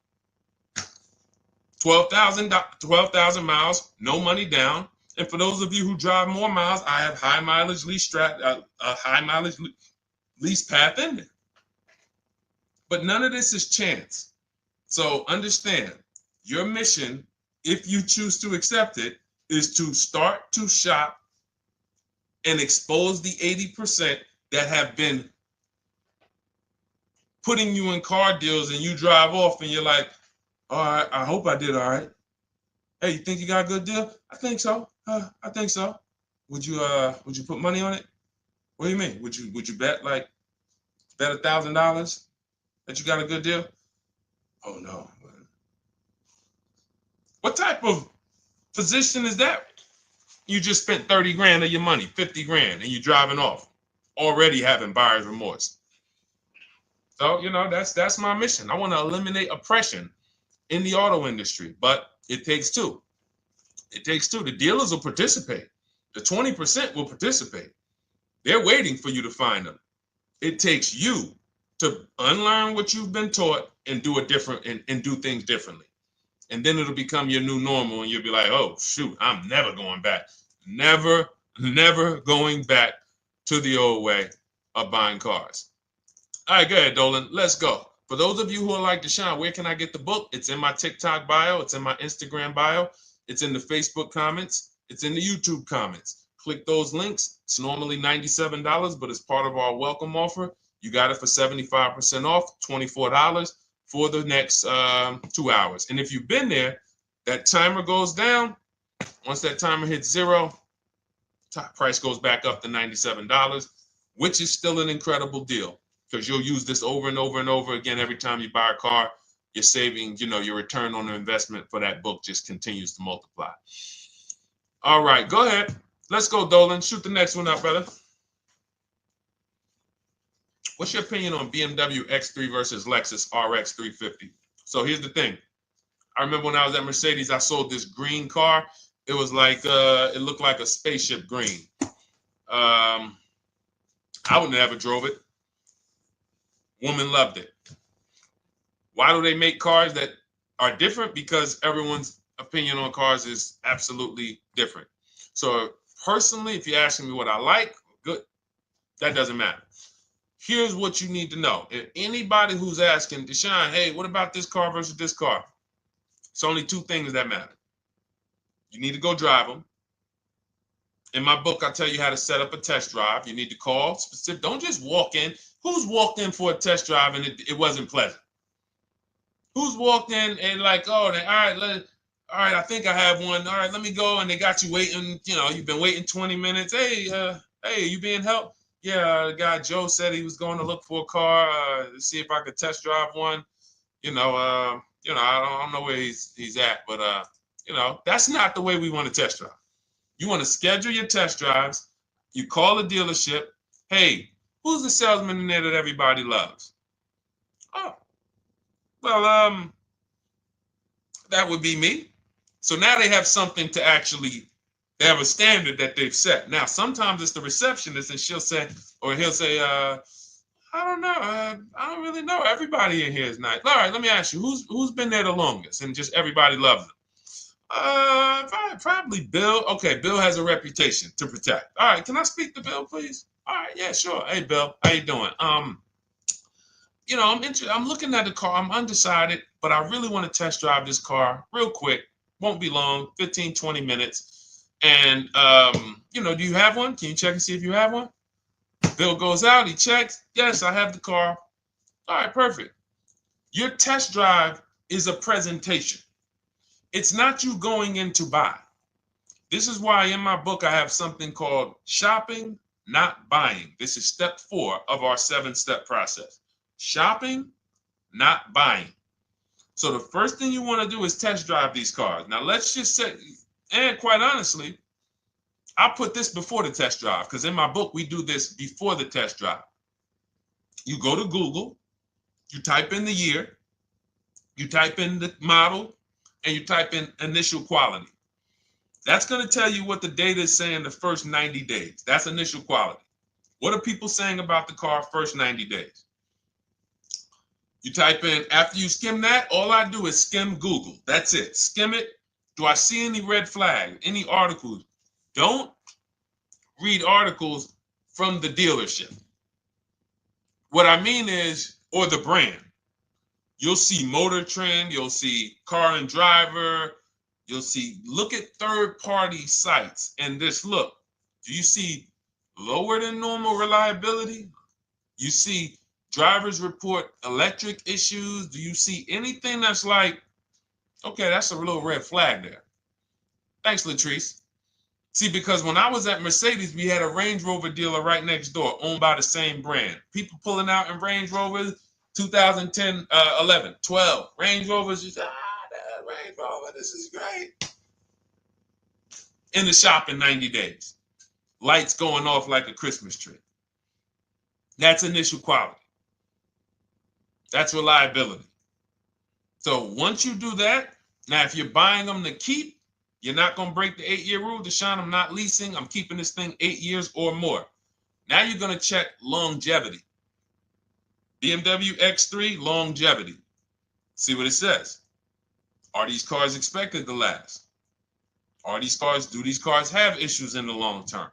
12,000 miles, no money down. And for those of you who drive more miles, I have high mileage lease lease path in there. But none of this is chance. So understand, your mission, if you choose to accept it, is to start to shop and expose the 80% that have been putting you in car deals, and you drive off and you're like, all right, I hope I did all right. Hey, you think you got a good deal? I think so. I think so. Would you put money on it? What do you mean? Would you bet $1,000 that you got a good deal? Oh no. What type of position is that? You just spent 30 grand of your money, 50 grand, and you're driving off, already having buyer's remorse. So, that's my mission. I want to eliminate oppression in the auto industry, but it takes two. It takes two. The dealers will participate. The 20% will participate. They're waiting for you to find them. It takes you to unlearn what you've been taught and do it different and do things differently. And then it'll become your new normal, and you'll be like, oh, shoot, I'm never going back. Never going back to the old way of buying cars. All right, go ahead, Dolan. Let's go. For those of you who are like Deshone, where can I get the book? It's in my TikTok bio. It's in my Instagram bio. It's in the Facebook comments. It's in the YouTube comments. Click those links. It's normally $97, but it's part of our welcome offer. You got it for 75% off, $24 for the next 2 hours. And if you've been there, that timer goes down. Once that timer hits 0, top price goes back up to $97, which is still an incredible deal because you'll use this over and over and over again every time you buy a car. You're saving, your return on the investment for that book just continues to multiply. All right, go ahead. Let's go, Dolan. Shoot the next one up, brother. What's your opinion on BMW X3 versus Lexus RX 350? So here's the thing. I remember when I was at Mercedes, I sold this green car. It was like, it looked like a spaceship green. I would never drove it. Woman loved it. Why do they make cars that are different? Because everyone's opinion on cars is absolutely different. So personally, if you're asking me what I like, good, that doesn't matter. Here's what you need to know. If anybody who's asking, Deshone, hey, what about this car versus this car? It's only two things that matter. You need to go drive them. In my book, I tell you how to set up a test drive. You need to call specific. Don't just walk in. Who's walked in for a test drive and it wasn't pleasant? Who's walked in and like, oh, all right, I think I have one. All right, let me go. And they got you waiting. You've been waiting 20 minutes. Hey, you being helped? Yeah, the guy Joe said he was going to look for a car to see if I could test drive one. I don't know where he's at, but that's not the way we want to test drive. You want to schedule your test drives. You call the dealership. Hey, who's the salesman in there that everybody loves? Oh, well, that would be me. So now they have something to actually, they have a standard that they've set. Now, sometimes it's the receptionist and he'll say, I don't know. I don't really know. Everybody in here is nice. All right, let me ask you, who's been there the longest? And just everybody loves them. Probably Bill. Okay, Bill has a reputation to protect. All right, can I speak to Bill, please? All right, yeah, sure. Hey, Bill, how you doing? I'm looking at the car. I'm undecided, but I really want to test drive this car real quick. Won't be long, 15, 20 minutes. And do you have one? Can you check and see if you have one? Bill goes out, he checks. Yes, I have the car. All right, perfect. Your test drive is a presentation. It's not you going in to buy. This is why in my book I have something called shopping, not buying. This is step 4 of our 7-step process. Shopping, not buying. So the first thing you want to do is test drive these cars. Now let's just say, and quite honestly, I put this before the test drive because in my book we do this before the test drive. You go to Google, you type in the year, you type in the model, and you type in initial quality. That's going to tell you what the data is saying the first 90 days. That's initial quality. What are people saying about the car first 90 days? You type in, after you skim that, all I do is skim Google. That's it. Skim it. Do I see any red flags, any articles? Don't read articles from the dealership. What I mean is, or the brand. You'll see Motor Trend, you'll see Car and Driver, look at third-party sites and just look. Do you see lower than normal reliability? You see drivers report electric issues? Do you see anything that's like, okay, that's a little red flag there? Thanks, Latrice. See, because when I was at Mercedes, we had a Range Rover dealer right next door owned by the same brand. People pulling out in Range Rovers, 2010, 11, 12. Range Rovers, just, that Range Rover, this is great. In the shop in 90 days. Lights going off like a Christmas tree. That's initial quality. That's reliability. So once you do that, now if you're buying them to keep, you're not going to break the 8-year rule. Deshone, I'm not leasing. I'm keeping this thing 8 years or more. Now you're going to check longevity. BMW X3, longevity. See what it says. Are these cars expected to last? Do these cars have issues in the long term?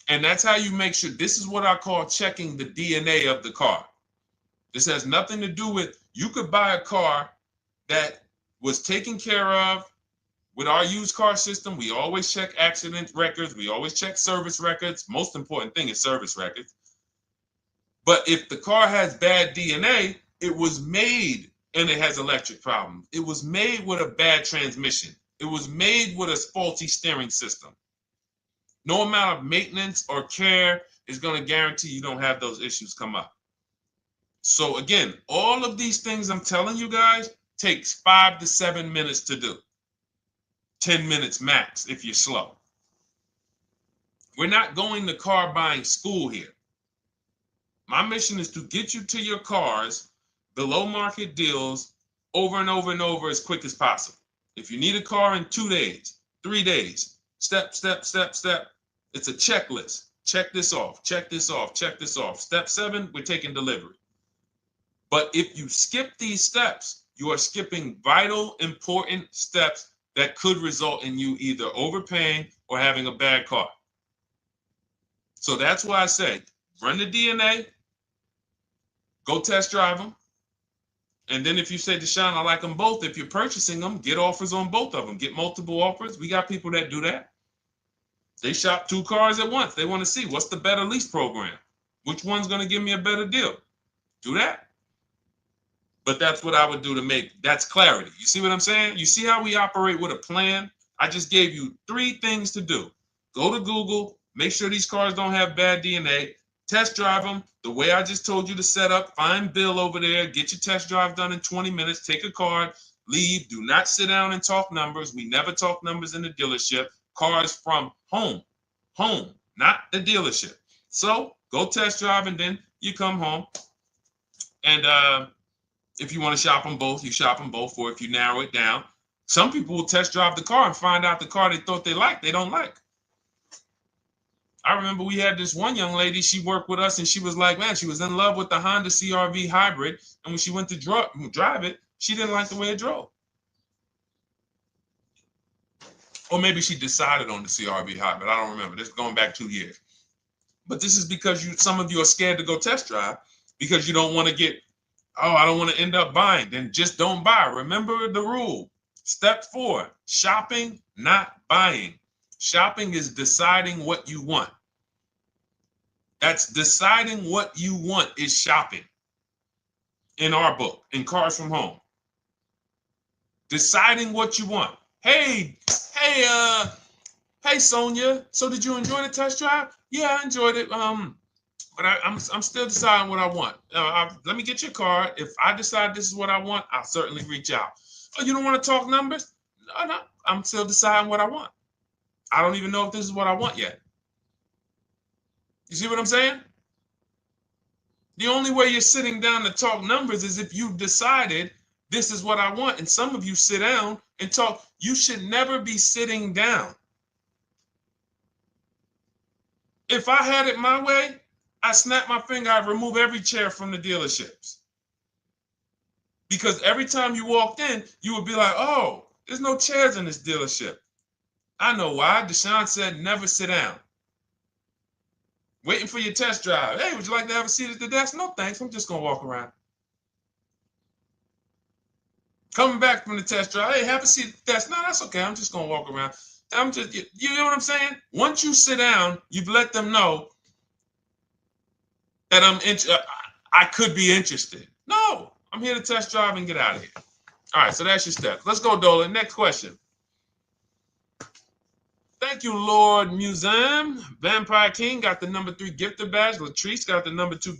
And that's how you make sure. This is what I call checking the DNA of the car. This has nothing to do with, you could buy a car that was taken care of with our used car system. We always check accident records. We always check service records. Most important thing is service records. But if the car has bad DNA, it was made and it has electric problems. It was made with a bad transmission. It was made with a faulty steering system. No amount of maintenance or care is going to guarantee you don't have those issues come up. So again, all of these things I'm telling you guys takes 5 to 7 minutes to do. 10 minutes max if you're slow. We're not going to car buying school here. My mission is to get you to your cars below market deals over and over and over as quick as possible. If you need a car in 2 days, 3 days, step, step, step, step. It's a checklist. Check this off, check this off, check this off. Step 7, we're taking delivery. But if you skip these steps, you are skipping vital, important steps that could result in you either overpaying or having a bad car. So that's why I say, run the DNA, go test drive them. And then if you say, Deshone, I like them both, if you're purchasing them, get offers on both of them. Get multiple offers. We got people that do that. They shop 2 cars at once. They want to see what's the better lease program. Which one's going to give me a better deal? Do that. But that's what I would do to make, that's clarity. You see what I'm saying? You see how we operate with a plan? I just gave you 3 things to do. Go to Google, make sure these cars don't have bad DNA, test drive them the way I just told you to set up, find Bill over there, get your test drive done in 20 minutes, take a card, leave, do not sit down and talk numbers. We never talk numbers in the dealership. Cars from home, not the dealership. So go test drive and then you come home. And if you want to shop them both, you shop them both. Or if you narrow it down, some people will test drive the car and find out the car they thought they liked, they don't like. I remember we had this one young lady, she worked with us and she was like, man, she was in love with the Honda CR-V hybrid. And when she went to drive it, she didn't like the way it drove. Or maybe she decided on the CR-V hybrid. I don't remember. This is going back 2 years. But this is because some of you are scared to go test drive because you don't want to get, oh, I don't want to end up buying. Then just don't buy. Remember the rule. Step 4, shopping, not buying. Shopping is deciding what you want. That's deciding what you want is shopping in our book, in Cars from Home. Deciding what you want. Hey, Sonia. So did you enjoy the test drive? Yeah, I enjoyed it. But I'm still deciding what I want. Let me get your card. If I decide this is what I want, I'll certainly reach out. Oh, you don't want to talk numbers? No, I'm still deciding what I want. I don't even know if this is what I want yet. You see what I'm saying? The only way you're sitting down to talk numbers is if you've decided this is what I want. And some of you sit down and talk. You should never be sitting down. If I had it my way, I snap my finger, I'd remove every chair from the dealerships. Because every time you walked in, you would be like, oh, there's no chairs in this dealership. I know why. Deshone said never sit down. Waiting for your test drive. Hey, would you like to have a seat at the desk? No, thanks. I'm just going to walk around. Coming back from the test drive. Hey, have a seat at the desk. No, that's okay. I'm just going to walk around. You know what I'm saying? Once you sit down, you've let them know that I could be interested. No, I'm here to test drive and get out of here. All right, so that's your steps. Let's go, Dolan. Next question. Thank you, Lord Museum. Vampire King got the number 3 gifter badge. Latrice got the number 2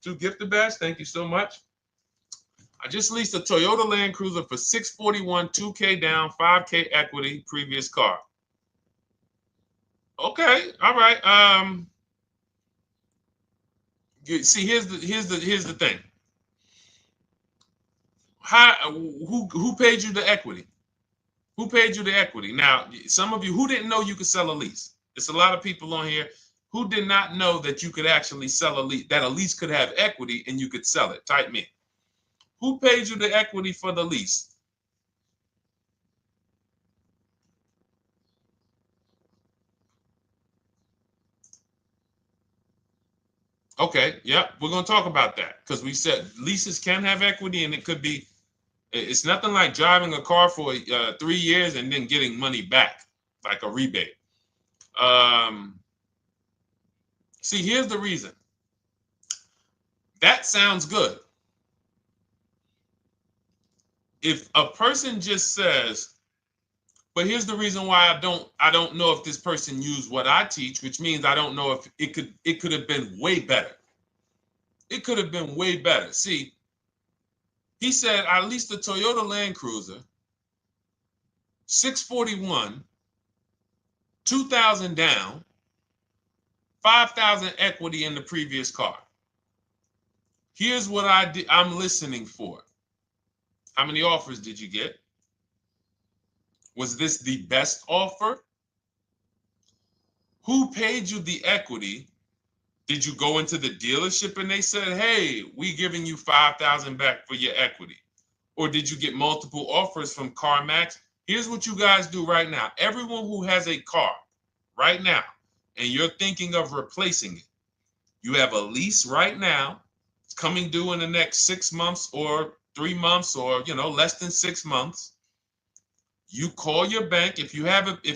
gifter badge. Thank you so much. I just leased a Toyota Land Cruiser for $641, $2K down, $5K equity, previous car. Okay, all right. See, here's the thing. Who paid you the equity? Who paid you the equity? Now, some of you who didn't know you could sell a lease. There's a lot of people on here who did not know that you could actually sell a lease, that a lease could have equity and you could sell it. Type me. Who paid you the equity for the lease? Okay, yep, we're going to talk about that because we said leases can have equity and it could be, it's nothing like driving a car for 3 years and then getting money back, like a rebate. See, here's the reason. That sounds good. If a person just says, But here's the reason why I don't know if this person used what I teach, which means I don't know if it could have been way better. It could have been way better. See, he said I leased a Toyota Land Cruiser, 641, 2,000 down, 5,000 equity in the previous car. Here's what I'm listening for. How many offers did you get? Was this the best offer? Who paid you the equity? Did you go into the dealership and they said, hey, we giving you 5,000 back for your equity? Or did you get multiple offers from CarMax? Here's what you guys do right now. Everyone who has a car right now, and you're thinking of replacing it, you have a lease right now. It's coming due in the next 6 months or 3 months or, less than 6 months. You call your bank. If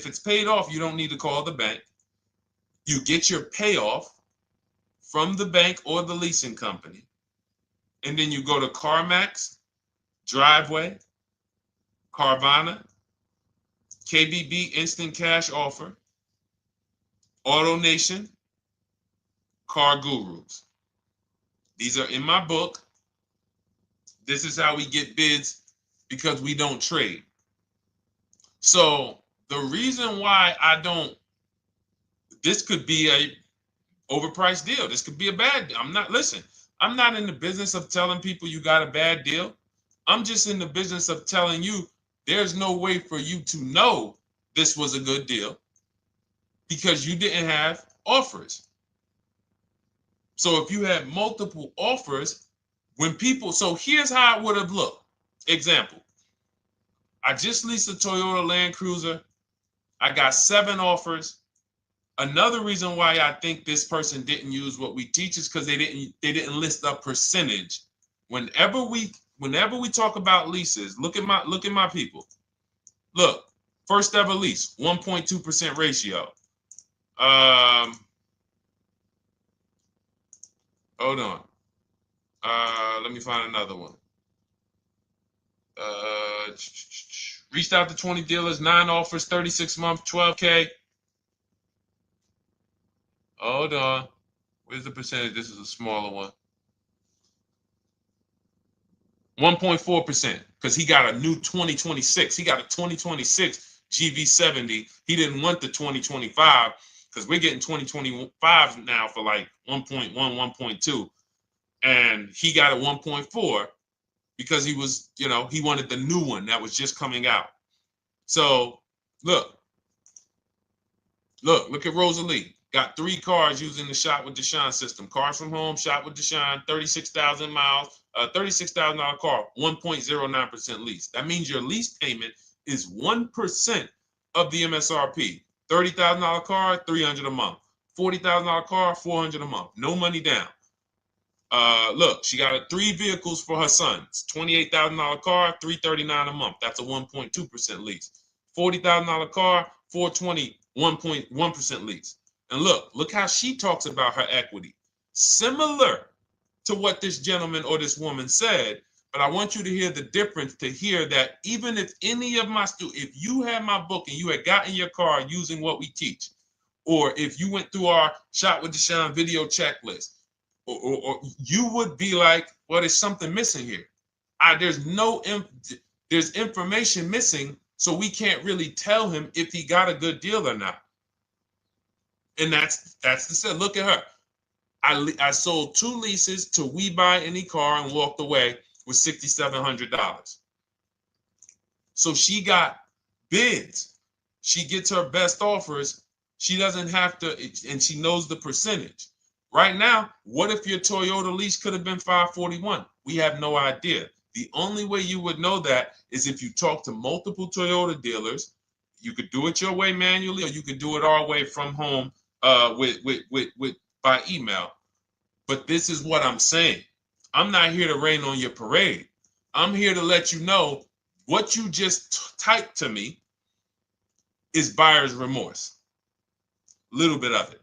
it's paid off, you don't need to call the bank. You get your payoff from the bank or the leasing company. And then you go to CarMax, Driveway, Carvana, KBB Instant Cash Offer, AutoNation, Car Gurus. These are in my book. This is how we get bids because we don't trade. So the reason why this could be a overpriced deal. This could be a bad deal. I'm not in the business of telling people you got a bad deal. I'm just in the business of telling you there's no way for you to know this was a good deal because you didn't have offers. So if you had multiple offers, so here's how it would have looked. Example, I just leased a Toyota Land Cruiser. I got 7 offers. Another reason why I think this person didn't use what we teach is because they didn't list a percentage. Whenever we talk about leases, look at my people. Look, first ever lease, 1.2% ratio. Hold on. Let me find another one. Reached out to 20 dealers, 9 offers, 36 months, 12K. Hold on. Where's the percentage? This is a smaller one. 1.4%, because he got a new 2026. He got a 2026 GV70. He didn't want the 2025 because we're getting 2025 now for like 1.1, 1.2. And he got a 1.4 because he was, he wanted the new one that was just coming out. So look at Rosalie. Got 3 cars using the Shop with Deshone system. Cars from home, Shop with Deshone, 36,000 miles, $36,000 car, 1.09% lease. That means your lease payment is 1% of the MSRP. $30,000 car, $300 a month. $40,000 car, $400 a month. No money down. Look, she got 3 vehicles for her sons. $28,000 car, $339 a month. That's a 1.2% lease. $40,000 car, $420, 1.1% lease. And look how she talks about her equity. Similar to what this gentleman or this woman said, but I want you to hear the difference, to hear that even if any of my students, if you had my book and you had gotten your car using what we teach, or if you went through our Shop with Deshone video checklist, or you would be like, well, there's something missing here. There's information missing, so we can't really tell him if he got a good deal or not. And that's the set. Look at her. I sold 2 leases to We Buy Any Car and walked away with $6,700. So she got bids. She gets her best offers. She doesn't have to, and she knows the percentage. Right now, what if your Toyota lease could have been $541? We have no idea. The only way you would know that is if you talk to multiple Toyota dealers. You could do it your way manually, or you could do it our way from home by email. But this is what I'm saying. I'm not here to rain on your parade. I'm here to let you know what you just typed to me is buyer's remorse. A little bit of it.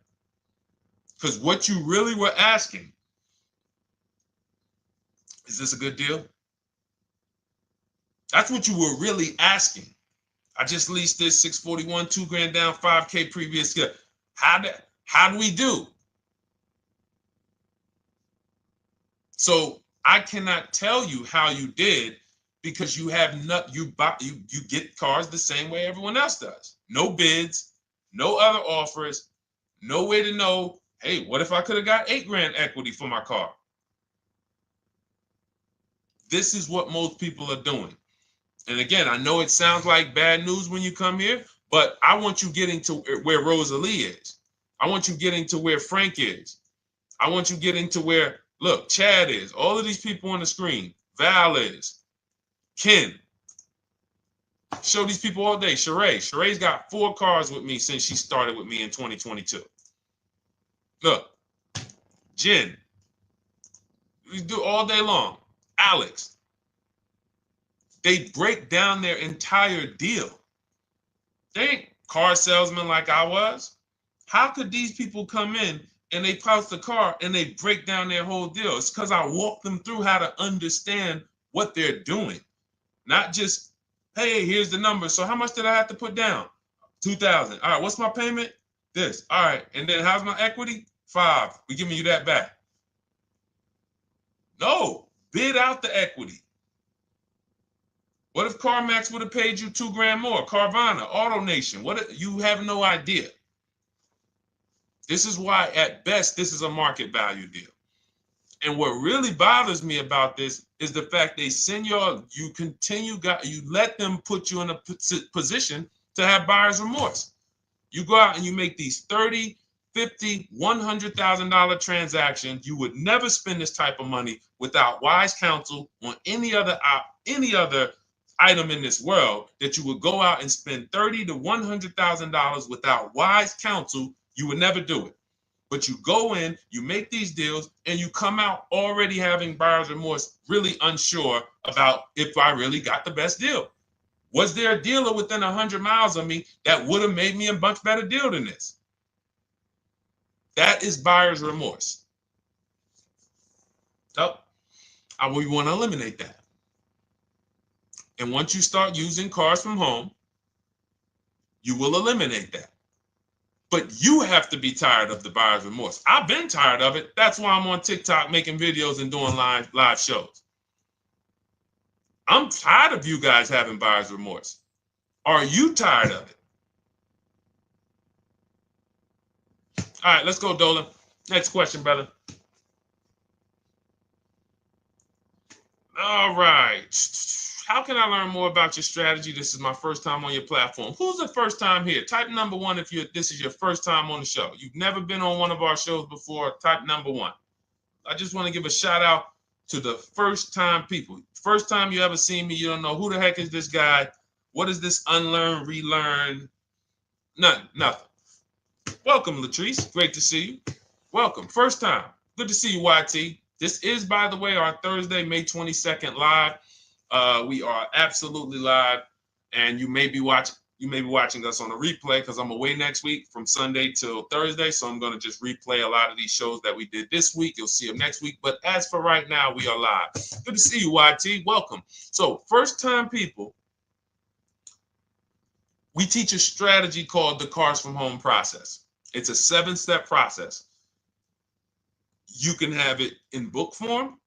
Because what you really were asking, is this a good deal? That's what you were really asking. I just leased this 641, 2 grand down, 5K previous year. How do we do? So I cannot tell you how you did because you have not you get cars the same way everyone else does. No bids, no other offers, no way to know, hey, what if I could have got 8 grand equity for my car? This is what most people are doing. And again, I know it sounds like bad news when you come here, but I want you getting to where Rosalie is. I want you getting to where Frank is. I want you getting to where, look, Chad is. All of these people on the screen. Val is. Ken. Show these people all day. Sheree. Sheree's got 4 cars with me since she started with me in 2022. Look. Jen. We do all day long. Alex. They break down their entire deal. They ain't car salesmen like I was. How could these people come in and they pounce the car and they break down their whole deal? It's because I walk them through how to understand what they're doing. Not just, hey, here's the number. So how much did I have to put down? 2,000. All right, what's my payment? This. All right, and then how's my equity? 5. We're giving you that back. No, bid out the equity. What if CarMax would have paid you 2 grand more? Carvana, AutoNation, you have no idea. This is why, at best, this is a market value deal. And what really bothers me about this is the fact they send you let them put you in a position to have buyer's remorse. You go out and you make these $30,000, $50,000, $100,000 transactions. You would never spend this type of money without wise counsel on any other item in this world. That you would go out and spend $30,000 to $100,000 without wise counsel. You would never do it. But you go in, you make these deals, and you come out already having buyer's remorse, really unsure about if I really got the best deal. Was there a dealer within 100 miles of me that would have made me a much better deal than this? That is buyer's remorse. So we want to eliminate that. And once you start using cars from home, you will eliminate that. But you have to be tired of the buyer's remorse. I've been tired of it. That's why I'm on TikTok making videos and doing live shows. I'm tired of you guys having buyer's remorse. Are you tired of it? All right, let's go, Dolan. Next question, brother. All right. How can I learn more about your strategy? This is my first time on your platform. Who's the first time here? Type number 1 if this is your first time on the show. You've never been on one of our shows before. Type number 1. I just want to give a shout out to the first time people. First time you ever seen me, you don't know who the heck is this guy. What is this unlearn, relearn? Nothing. Welcome, Latrice. Great to see you. Welcome. First time. Good to see you, YT. This is, by the way, our Thursday, May 22nd live. We are absolutely live, and you may be watching us on a replay because I'm away next week from Sunday till Thursday, so I'm going to just replay a lot of these shows that we did this week. You'll see them next week, but as for right now, we are live. Good to see you, YT. Welcome. So, first time people, we teach a strategy called the Cars from Home process. It's a 7-step process. You can have it in book form.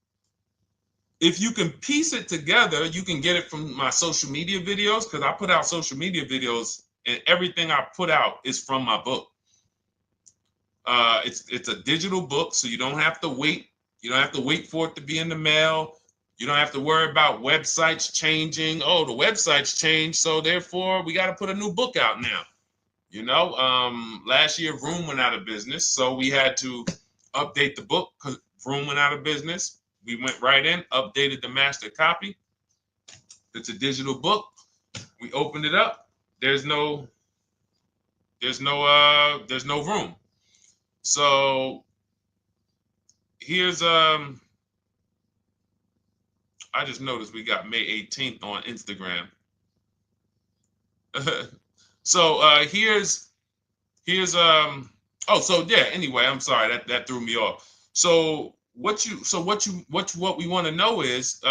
If you can piece it together, you can get it from my social media videos, because I put out social media videos and everything I put out is from my book. It's a digital book, so you don't have to wait. You don't have to wait for it to be in the mail. You don't have to worry about websites changing. Oh, the website's changed, so therefore we got to put a new book out now. You know, last year Vroom went out of business, so we had to update the book because Vroom went out of business. We went right in, updated the master copy. It's a digital book. We opened it up. There's no room. So here's I just noticed we got May 18th on Instagram. So here's anyway, I'm sorry that threw me off. So what we want to know is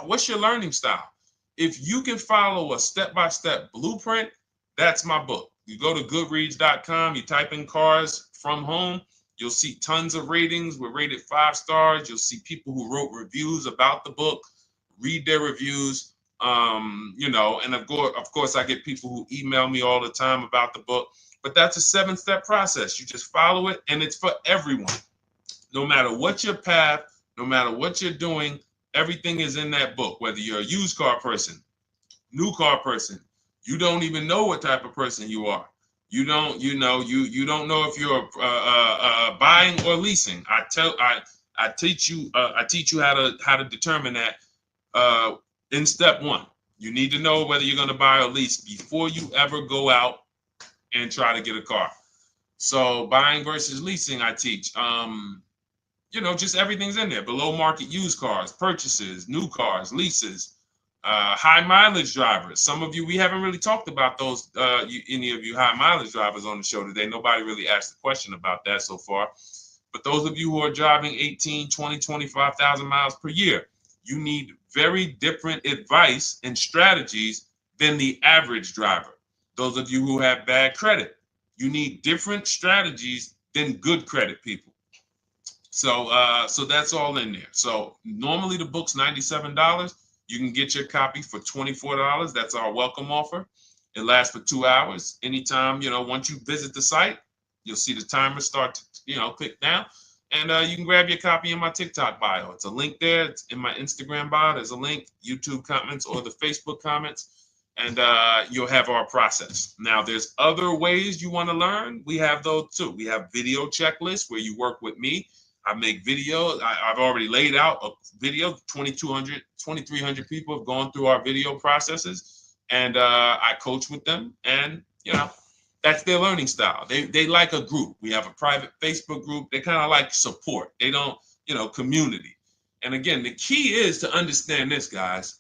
what's your learning style? If you can follow a step-by-step blueprint, that's my book. You go to goodreads.com, you type in cars from home, you'll see tons of ratings. We're rated 5 stars. You'll see people who wrote reviews about the book, read their reviews. And of course, I get people who email me all the time about the book. But that's a 7-step process. You just follow it, and it's for everyone. No matter what your path, no matter what you're doing, everything is in that book. Whether you're a used car person, new car person, you don't even know what type of person you are. You don't know if you're buying or leasing. I teach you how to determine that in step 1. You need to know whether you're going to buy or lease before you ever go out and try to get a car. So buying versus leasing, I teach. Just everything's in there. Below market used cars, purchases, new cars, leases, high mileage drivers. Some of you, we haven't really talked about those, any of you high mileage drivers on the show today. Nobody really asked a question about that so far. But those of you who are driving 18, 20, 25,000 miles per year, you need very different advice and strategies than the average driver. Those of you who have bad credit, you need different strategies than good credit people. So that's all in there. So normally the book's $97. You can get your copy for $24. That's our welcome offer. It lasts for 2 hours. Anytime, once you visit the site, you'll see the timer start to, click down. And you can grab your copy in my TikTok bio. It's a link there. It's in my Instagram bio. There's a link, YouTube comments or the Facebook comments. And you'll have our process. Now, there's other ways you want to learn. We have those too. We have video checklists where you work with me. I make videos. I've already laid out a video. 2,300 people have gone through our video processes, and I coach with them. And that's their learning style. They like a group. We have a private Facebook group. They kind of like support. They don't, community. And again, the key is to understand this, guys.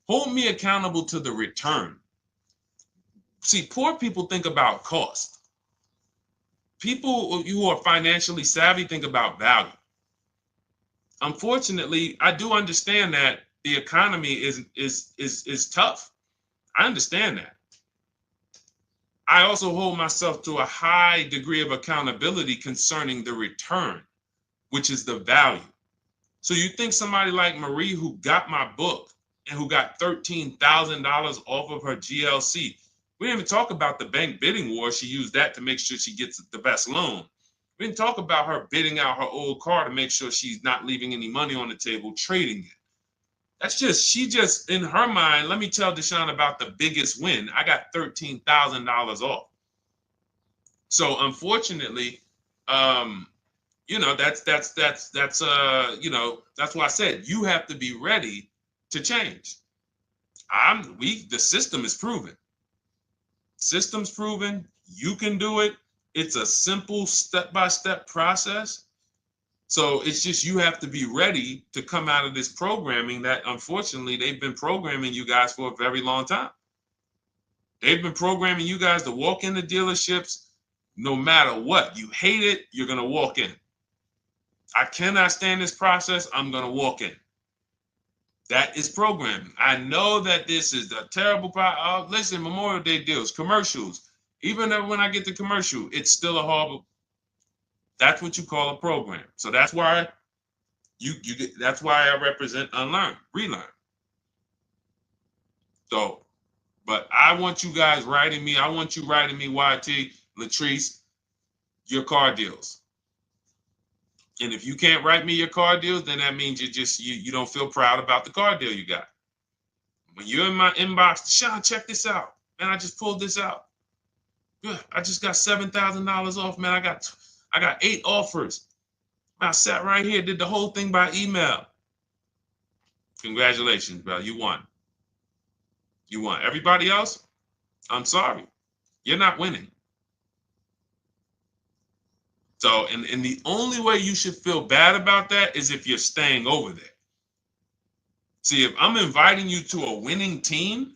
Hold me accountable to the return. See, poor people think about cost. People who are financially savvy think about value. Unfortunately, I do understand that the economy is tough. I understand that. I also hold myself to a high degree of accountability concerning the return, which is the value. So you think somebody like Marie, who got my book and who got $13,000 off of her GLC, we didn't even talk about the bank bidding war. She used that to make sure she gets the best loan. We didn't talk about her bidding out her old car to make sure she's not leaving any money on the table, trading it. She just, in her mind, let me tell Deshone about the biggest win. I got $13,000 off. So unfortunately, that's why I said you have to be ready to change. The system is proven. System's proven. You can do it. It's a simple step-by-step process. So it's just you have to be ready to come out of this programming that unfortunately they've been programming you guys for a very long time. They've been programming you guys to walk into dealerships no matter what. You hate it, you're going to walk in. I cannot stand this process, I'm going to walk in. That is programming. I know that this is the terrible part. Listen, Memorial Day deals, commercials. Even when I get the commercial, it's still a horrible. That's what you call a program. So that's why that's why I represent unlearn, relearn. So, but I want you guys writing me. I want you writing me, YT, Latrice, your car deals. And if you can't write me your car deals, then that means you don't feel proud about the car deal you got. When you're in my inbox, Deshone, check this out. Man, I just pulled this out. Good. I just got $7,000 off, man. I got 8 offers. I sat right here, did the whole thing by email. Congratulations, bro. You won. You won. Everybody else, I'm sorry. You're not winning. So, and the only way you should feel bad about that is if you're staying over there. See, if I'm inviting you to a winning team,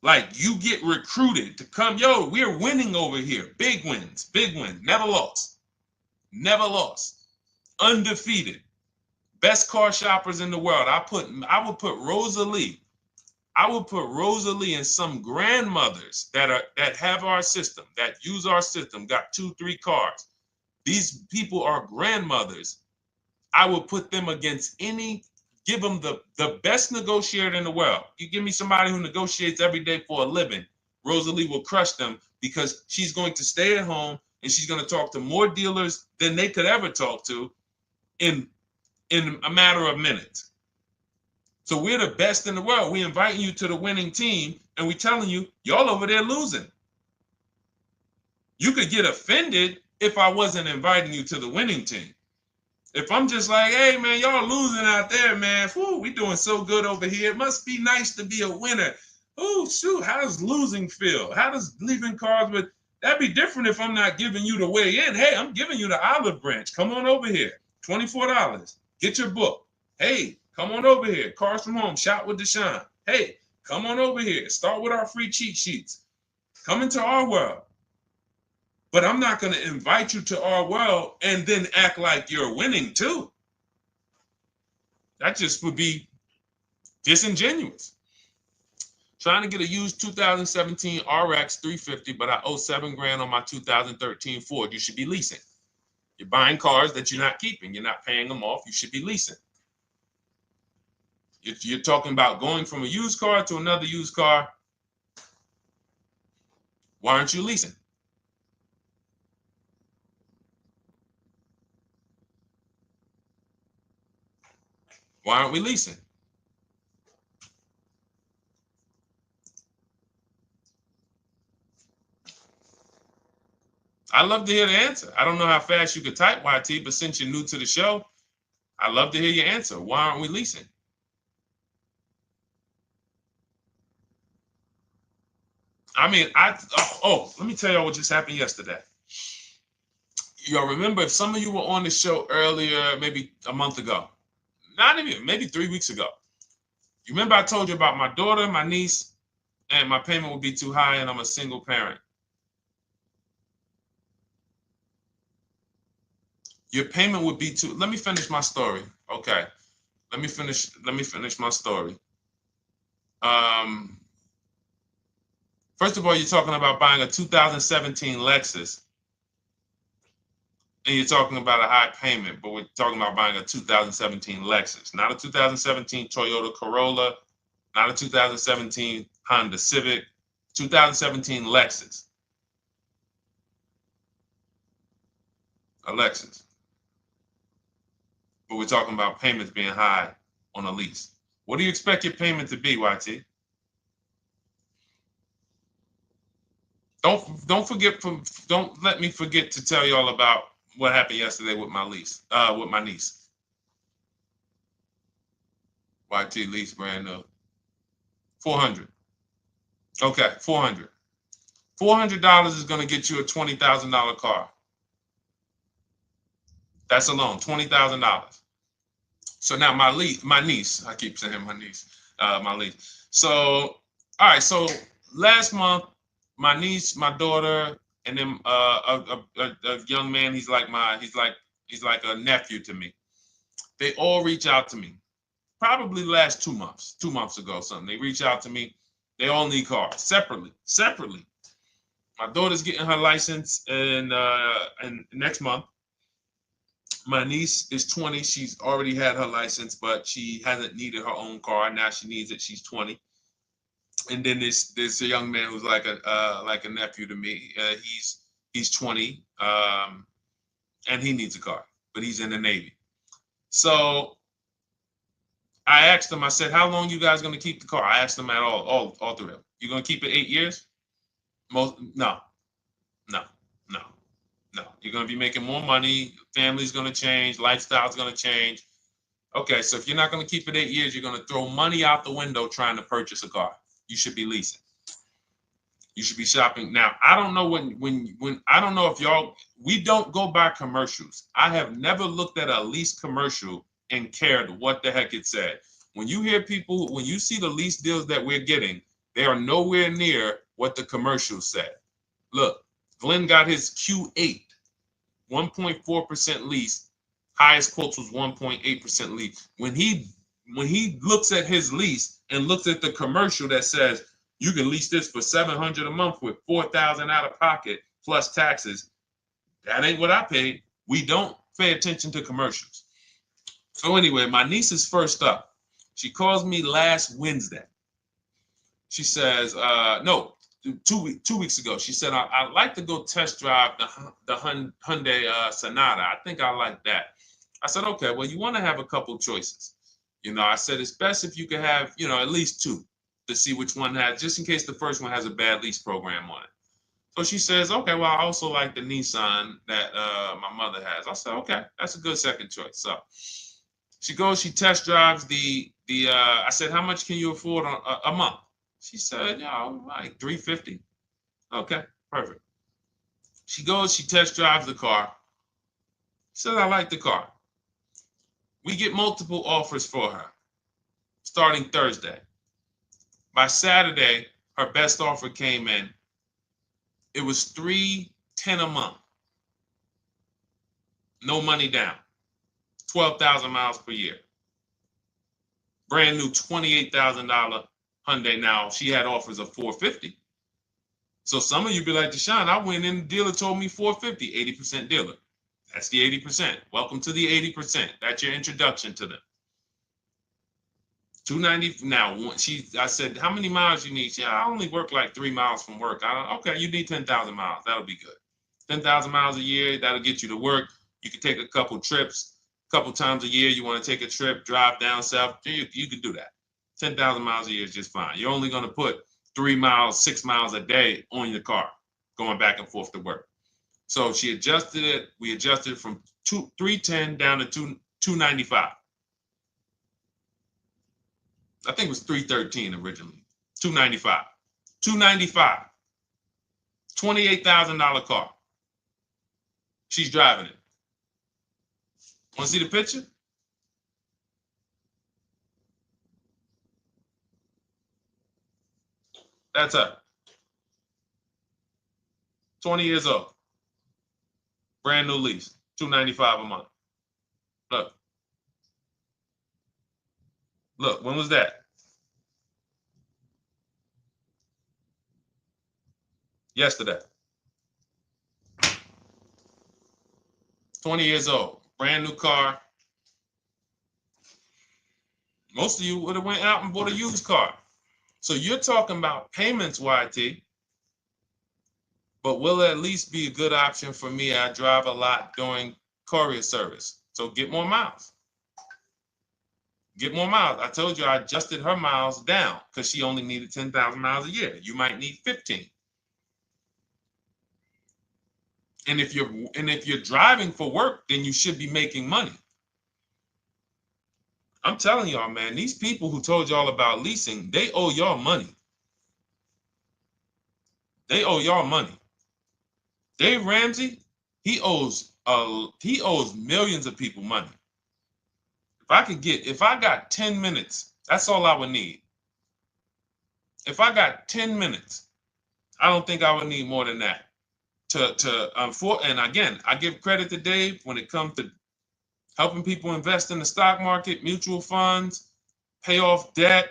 like you get recruited to come, yo, we're winning over here. Big wins, never lost. Never lost. Undefeated. Best car shoppers in the world. I would put Rosalie I would put Rosalie and some grandmothers that have our system, that use our system, got 2-3 cars. These people are grandmothers. I would put them against give them the best negotiator in the world. You give me somebody who negotiates every day for a living, Rosalie will crush them because she's going to stay at home and she's going to talk to more dealers than they could ever talk to in a matter of minutes. So we're the best in the world. We inviting you to the winning team and we telling you, y'all over there losing. You could get offended if I wasn't inviting you to the winning team. If I'm just like, hey, man, y'all losing out there, man. Whew, we doing so good over here. It must be nice to be a winner. Oh, shoot, how does losing feel? How does leaving cars with... That'd be different if I'm not giving you the way in. Hey, I'm giving you the olive branch. Come on over here. $24. Get your book. Hey, come on over here. Cars from Home. Shop with Deshone. Hey, come on over here. Start with our free cheat sheets. Come into our world. But I'm not going to invite you to our world and then act like you're winning too. That just would be disingenuous. Trying to get a used 2017 RX 350, but I owe $7,000 on my 2013 Ford. You should be leasing. You're buying cars that you're not keeping. You're not paying them off. You should be leasing. You're talking about going from a used car to another used car. Why aren't you leasing? Why aren't we leasing? I'd love to hear the answer. I don't know how fast you could type, YT, but since you're new to the show, I'd love to hear your answer. Why aren't we leasing? I mean, let me tell y'all what just happened yesterday. Y'all remember, if some of you were on the show earlier, maybe a month ago, not even, maybe 3 weeks ago, you remember I told you about my daughter, my niece, and my payment would be too high and I'm a single parent. Your payment would be too... Let me finish my story. Okay. Let me finish my story. First of all, you're talking about buying a 2017 Lexus. And you're talking about a high payment, but we're talking about buying a 2017 Lexus, not a 2017 Toyota Corolla, not a 2017 Honda Civic, 2017 Lexus. A Lexus. But we're talking about payments being high on a lease. What do you expect your payment to be, YT? Don't let me forget to tell y'all about what happened yesterday with my niece. YT lease brand new. 400. Okay, 400. $400 is going to get you a $20,000 car. That's alone, $20,000. So now my niece, I keep saying my niece, my lease. So, all right, so last month, my niece, my daughter, and then a young man, he's like a nephew to me. They all reach out to me. Probably the last 2 months, 2 months ago, something. They reach out to me. They all need cars separately. My daughter's getting her license in next month. My niece is 20. She's already had her license, but she hasn't needed her own car. Now she needs it. She's 20. And then there's a young man who's like a nephew to me. He's 20, and he needs a car, but he's in the Navy. So I asked him. I said, "How long you guys gonna keep the car?" I asked them at all three of them. You gonna keep it 8 years? No. You're gonna be making more money. Family's gonna change. Lifestyle's gonna change. Okay, so if you're not gonna keep it 8 years, you're gonna throw money out the window trying to purchase a car. You should be leasing. You should be shopping. Now, I don't know when I don't know if we don't go by commercials. I have never looked at a lease commercial and cared what the heck it said. When you see the lease deals that we're getting, they are nowhere near what the commercial said. Look, Glenn got his Q8, 1.4% lease. Highest quotes was 1.8% lease. When he when he looks at his lease and looks at the commercial that says you can lease this for $700 a month with $4,000 out of pocket plus taxes, that ain't what I paid. We don't pay attention to commercials. So anyway, my niece is first up. She calls me last Wednesday. She says, no, 2 weeks ago. She said, I'd like to go test drive the Hyundai Sonata. I think I like that. I said, okay, well, you want to have a couple choices. I said, it's best if you could have, at least two to see which one has, just in case the first one has a bad lease program on it. So she says, okay, well, I also like the Nissan that my mother has. I said, okay, that's a good second choice. So she goes, she test drives I said, how much can you afford a month? She said, like $350. Okay, perfect. She goes, she test drives the car. She said, I like the car. We get multiple offers for her starting Thursday. By Saturday, her best offer came in. It was $310 a month. No money down. 12,000 miles per year. Brand new $28,000 Hyundai. Now, she had offers of $450. So some of you be like, Deshone, I went in, the dealer told me $450, 80% dealer. That's the 80%. Welcome to the 80%. That's your introduction to them. $290. Now, I said, how many miles you need? I only work like 3 miles from work. Okay, you need 10,000 miles. That'll be good. 10,000 miles a year, that'll get you to work. You can take a couple trips, a couple times a year. You want to take a trip, drive down south. You can do that. 10,000 miles a year is just fine. You're only going to put 3 miles, 6 miles a day on your car, going back and forth to work. So she adjusted it. We adjusted it from $310 down to $295. I think it was $313 originally. $295. $295. $28,000 car. She's driving it. Want to see the picture? That's her. 20 years old. Brand new lease. $295 a month. Look. Look, when was that? Yesterday. 20 years old. Brand new car. Most of you would have went out and bought a used car. So you're talking about payments, YT. But will it at least be a good option for me? I drive a lot during courier service. So get more miles. Get more miles. I told you I adjusted her miles down because she only needed 10,000 miles a year. You might need 15. And if you're driving for work, then you should be making money. I'm telling y'all, man, these people who told y'all about leasing, they owe y'all money. They owe y'all money. Dave Ramsey, he owes millions of people money. If I got 10 minutes, that's all I would need. If I got 10 minutes, I don't think I would need more than that. And again, I give credit to Dave when it comes to helping people invest in the stock market, mutual funds, pay off debt.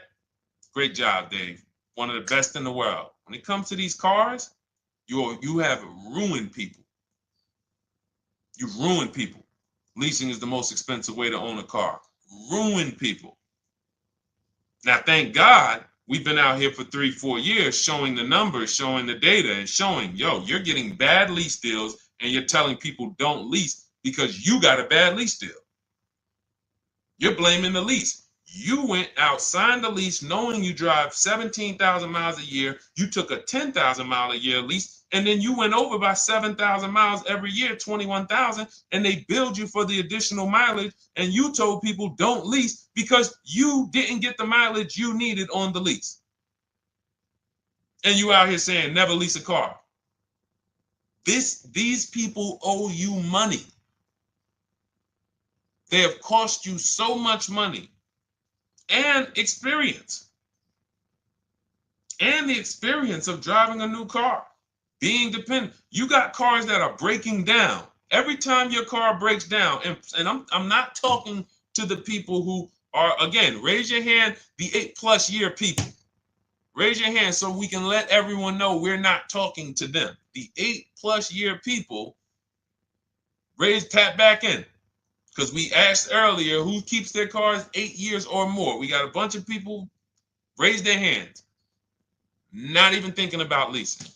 Great job, Dave. One of the best in the world. When it comes to these cars, you have ruined people. You've ruined people. Leasing is the most expensive way to own a car. Ruined people. Now, thank God, we've been out here for 3-4 years showing the numbers, showing the data, and showing, you're getting bad lease deals, and you're telling people don't lease because you got a bad lease deal. You're blaming the lease. You went out, signed the lease, knowing you drive 17,000 miles a year. You took a 10,000 mile a year lease, and then you went over by 7,000 miles every year, 21,000, and they billed you for the additional mileage, and you told people don't lease because you didn't get the mileage you needed on the lease. And you out here saying never lease a car. These people owe you money. They have cost you so much money and experience. And the experience of driving a new car, being dependent. You got cars that are breaking down. Every time your car breaks down, and I'm not talking to the people who Or again, raise your hand, the 8+ year people. Raise your hand so we can let everyone know we're not talking to them. The 8+ year people, tap back in. Because we asked earlier who keeps their cars 8 years or more. We got a bunch of people raise their hands. Not even thinking about leasing.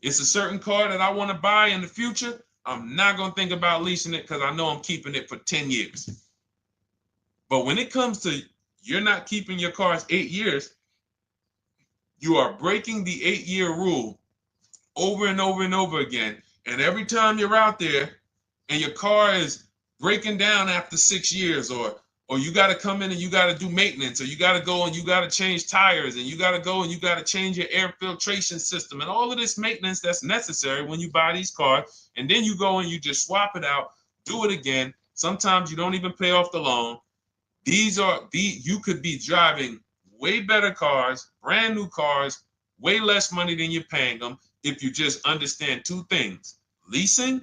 It's a certain car that I want to buy in the future. I'm not going to think about leasing it because I know I'm keeping it for 10 years. But when it comes to you're not keeping your cars 8 years, you are breaking the 8-year rule over and over and over again. And every time you're out there and your car is breaking down after 6 years, or you got to come in and you got to do maintenance, or you got to go and you got to change tires, and you got to go and you got to change your air filtration system, and all of this maintenance that's necessary when you buy these cars, and then you go and you just swap it out, do it again. Sometimes you don't even pay off the loan. You could be driving way better cars, brand new cars, way less money than you're paying them if you just understand 2 things: leasing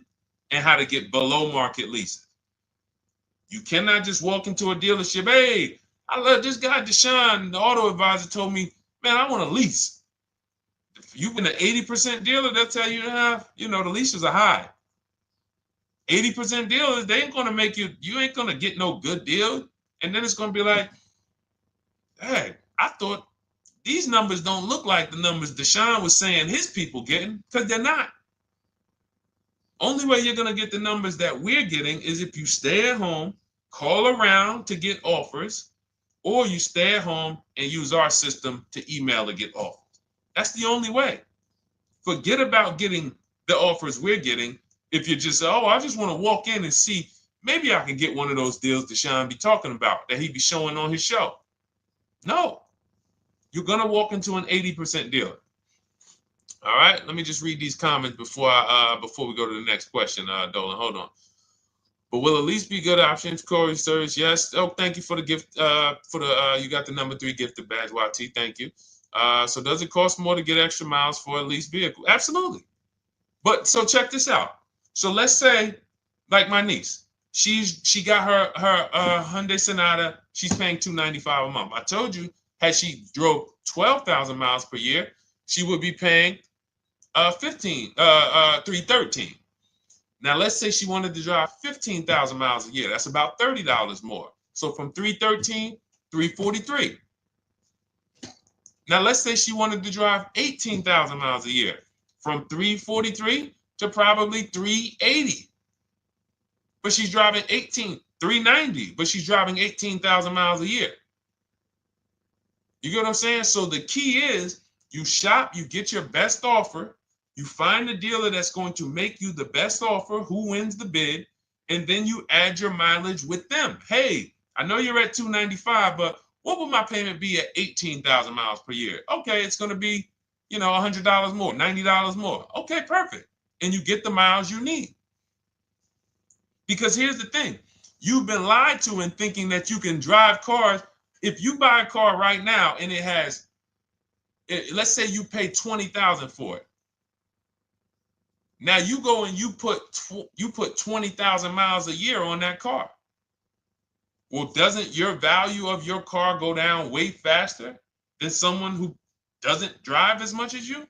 and how to get below market leases. You cannot just walk into a dealership. Hey, I love this guy, Deshone, the auto advisor, told me, man, I want a lease. If you've been an 80% dealer, they'll tell you, the leases are high. 80% dealers, they ain't going to make you ain't going to get no good deal. And then it's going to be like, hey, I thought these numbers don't look like the numbers Deshone was saying his people getting, because they're not. Only way you're going to get the numbers that we're getting is if you stay at home, call around to get offers, or you stay at home and use our system to email to get offers. That's the only way. Forget about getting the offers we're getting. If you just say, oh, I just want to walk in and see, maybe I can get one of those deals Deshone be talking about that he be showing on his show. No, you're going to walk into an 80% dealer. All right, let me just read these comments before we go to the next question, Dolan. Hold on. But will at least be good options, Corey Sturge? Yes. Oh, thank you for the gift. You got the number 3 gifted badge, YT. Thank you. So does it cost more to get extra miles for a leased vehicle? Absolutely. But so check this out. So let's say, like my niece, she got her Hyundai Sonata. She's paying $295 a month. I told you, had she drove 12,000 miles per year, she would be paying $313. Now let's say she wanted to drive 15,000 miles a year. That's about $30 more. So from $313, $343. Now let's say she wanted to drive 18,000 miles a year. From $343 to probably $380. But she's driving $390, but she's driving 18,000 miles a year. You get what I'm saying? So the key is you shop, you get your best offer, you find the dealer that's going to make you the best offer, who wins the bid, and then you add your mileage with them. Hey, I know you're at $295, but what would my payment be at 18,000 miles per year? Okay, it's going to be, $100 more, $90 more. Okay, perfect. And you get the miles you need. Because here's the thing. You've been lied to in thinking that you can drive cars. If you buy a car right now and it has, let's say you pay $20,000 for it. Now you go and you put 20,000 miles a year on that car. Well, doesn't your value of your car go down way faster than someone who doesn't drive as much as you?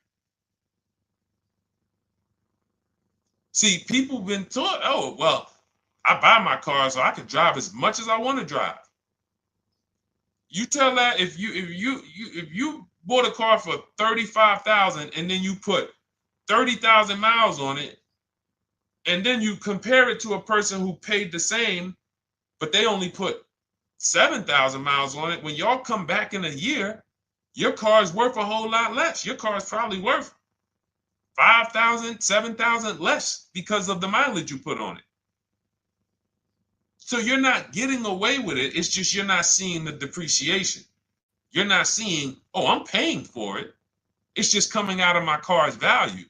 See, people have been taught, oh, well, I buy my car so I can drive as much as I want to drive. You tell that if you bought a car for $35,000 and then you put 30,000 miles on it, and then you compare it to a person who paid the same, but they only put 7,000 miles on it. When y'all come back in a year, your car is worth a whole lot less. Your car is probably worth 5,000, 7,000 less because of the mileage you put on it. So you're not getting away with it. It's just you're not seeing the depreciation. You're not seeing, oh, I'm paying for it. It's just coming out of my car's value.